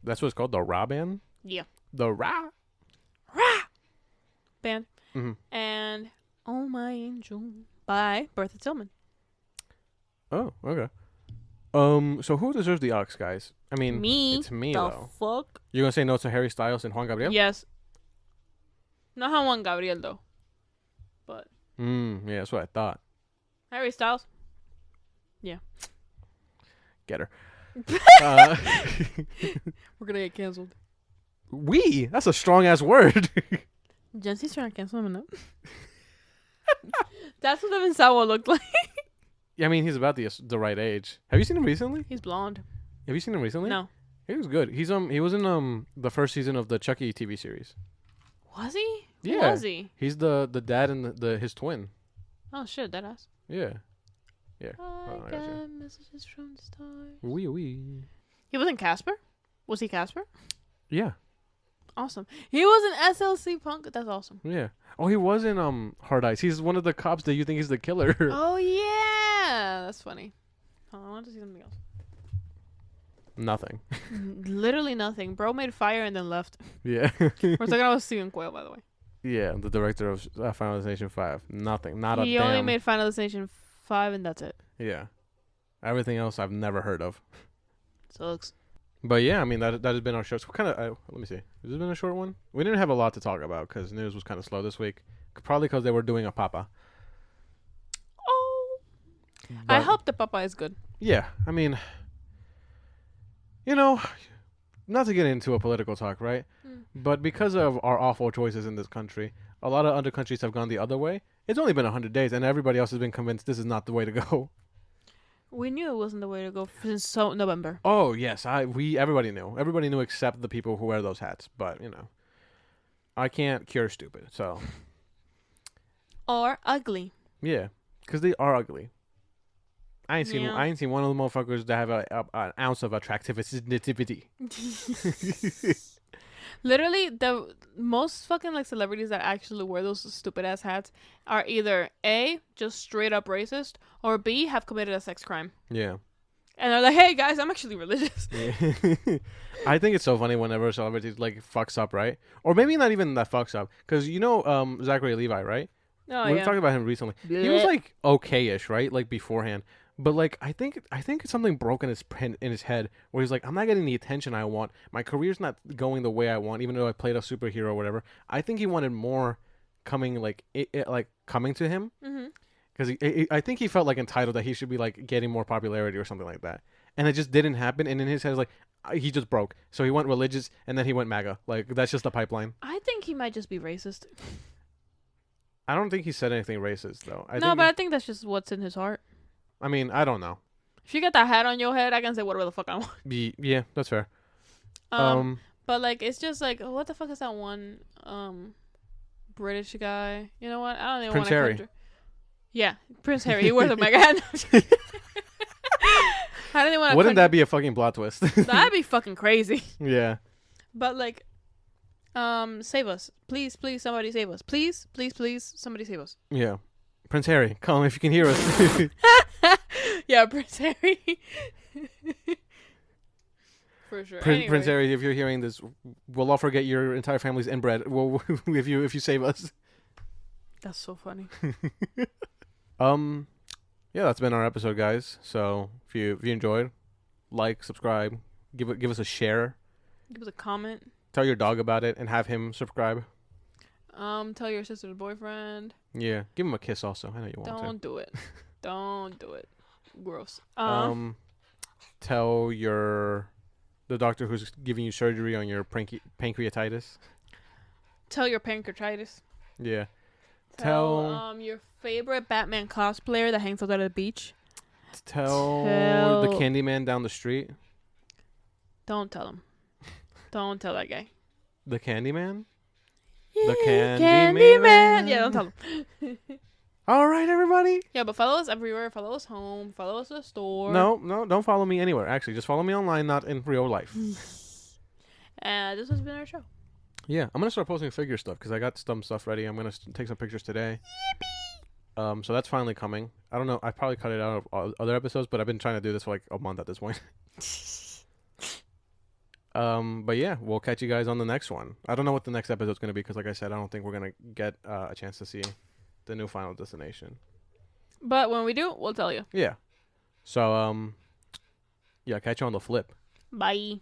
That's what it's called, the Ra Band? Yeah. The Ra? Band. Mm-hmm. And Oh My Angel by Bertha Tillman. Oh, okay. So who deserves the Ox, guys? I mean, Me. it's me, The though. fuck? You're going to say no to Harry Styles and Juan Gabriel? Yes. Not Juan Gabriel though. But Yeah, that's what I thought. Harry Styles. Get her. We're gonna get canceled. That's a strong-ass word. Jency's trying to cancel him now. That's what Evan Sawa looked like. Yeah, I mean, he's about the right age. Have you seen him recently? He's blonde. Have you seen him recently? No. He was good. He was in the first season of the Chucky TV series. Was he? Who Yeah. was he? He's the dad and his twin. Oh shit, that ass. Yeah. Yeah. I I got got you. messages from the stars. Wee. He was in Casper? Was he Casper? Yeah. Awesome. He was in SLC Punk. That's awesome. Yeah. Oh, he was in Hard Eyes. He's one of the cops that you think is the killer. Oh yeah, that's funny. Oh, I want to see something else. Nothing. Literally nothing. Bro made fire and then left. Yeah. We're talking about Steven Quayle, by the way. Yeah, the director of Final Destination 5. Nothing. Not He a damn. only made Final Destination 5 and that's it. Yeah. Everything else I've never heard of. Sucks. But yeah, I mean that has been our show. So kind of let me see. Has this been a short one? We didn't have a lot to talk about because news was kind of slow this week. Probably because they were doing a papa. Oh. But, I hope the Papa is good. Yeah, I mean, not to get into a political talk, right? But because of our awful choices in this country, a lot of other countries have gone the other way. It's only been 100 days, and everybody else has been convinced this is not the way to go. We knew it wasn't the way to go since November. Oh yes, everybody knew. Everybody knew except the people who wear those hats. But I can't cure stupid. So Or ugly. yeah, because they are ugly. I ain't Yeah. seen one of the motherfuckers that have an ounce of attractivity. Literally, the most fucking like celebrities that actually wear those stupid ass hats are either A, just straight up racist, or B, have committed a sex crime. Yeah. And they're like, hey guys, I'm actually religious. Yeah. I think it's so funny whenever a celebrity like fucks up, right? Or maybe not even that fucks up, because Zachary Levi, right? Oh, We've yeah. talked about him recently. He was like okay-ish, right? Like beforehand, but like I think something broke in his head where he's like, I'm not getting the attention I want. My career's not going the way I want, even though I played a superhero or whatever. I think he wanted more coming coming to him. Mm-hmm. Because I think he felt like entitled that he should be like getting more popularity or something like that, and it just didn't happen. And in his head, it's like he just broke. So he went religious, and then he went MAGA. Like that's just the pipeline. I think he might just be racist. I don't think he said anything racist though. But I think that's just what's in his heart. I mean, I don't know. If you get that hat on your head, I can say whatever the fuck I want. Yeah, that's fair. But like, it's just like, what the fuck is that one British guy? You know what? I don't even want Prince Harry. Yeah, Prince Harry. He wears a MAGA hat. I don't even want. Wouldn't that be a fucking plot twist? That'd be fucking crazy. Yeah. But like, save us, please, please, somebody save us, please, please, please, somebody save us. Yeah. Prince Harry, call him if you can hear us. Yeah, Prince Harry. For sure. Prince Harry, if you're hearing this, we'll all forget your entire family's inbred. If you save us. That's so funny. Yeah, that's been our episode, guys. So if you enjoyed, like, subscribe, give us a share, Give us a comment. tell your dog about it, and have him subscribe. Tell your sister's boyfriend. Yeah, give him a kiss also. I know you want to. Don't do it. Don't do it. Gross. Tell the doctor who's giving you surgery on your pancreatitis. Tell your pancreatitis. Yeah. Tell your favorite Batman cosplayer that hangs out at the beach. Tell the Candyman down the street. Don't tell him. Don't tell that guy. The Candyman? Yeah, The Candyman. Yeah, don't tell him. All right, everybody. Yeah, but follow us everywhere. Follow us home. Follow us at the store. No, don't follow me anywhere. Actually, just follow me online, not in real life. This has been our show. Yeah, I'm gonna start posting figure stuff because I got some stuff ready. I'm gonna take some pictures today. So that's finally coming. I don't know. I probably cut it out of other episodes, but I've been trying to do this for like a month at this point. But yeah, we'll catch you guys on the next one. I don't know what the next episode's gonna be because, like I said, I don't think we're gonna get a chance to see the new Final Destination. But when we do, we'll tell you. Yeah. So yeah, catch you on the flip. Bye.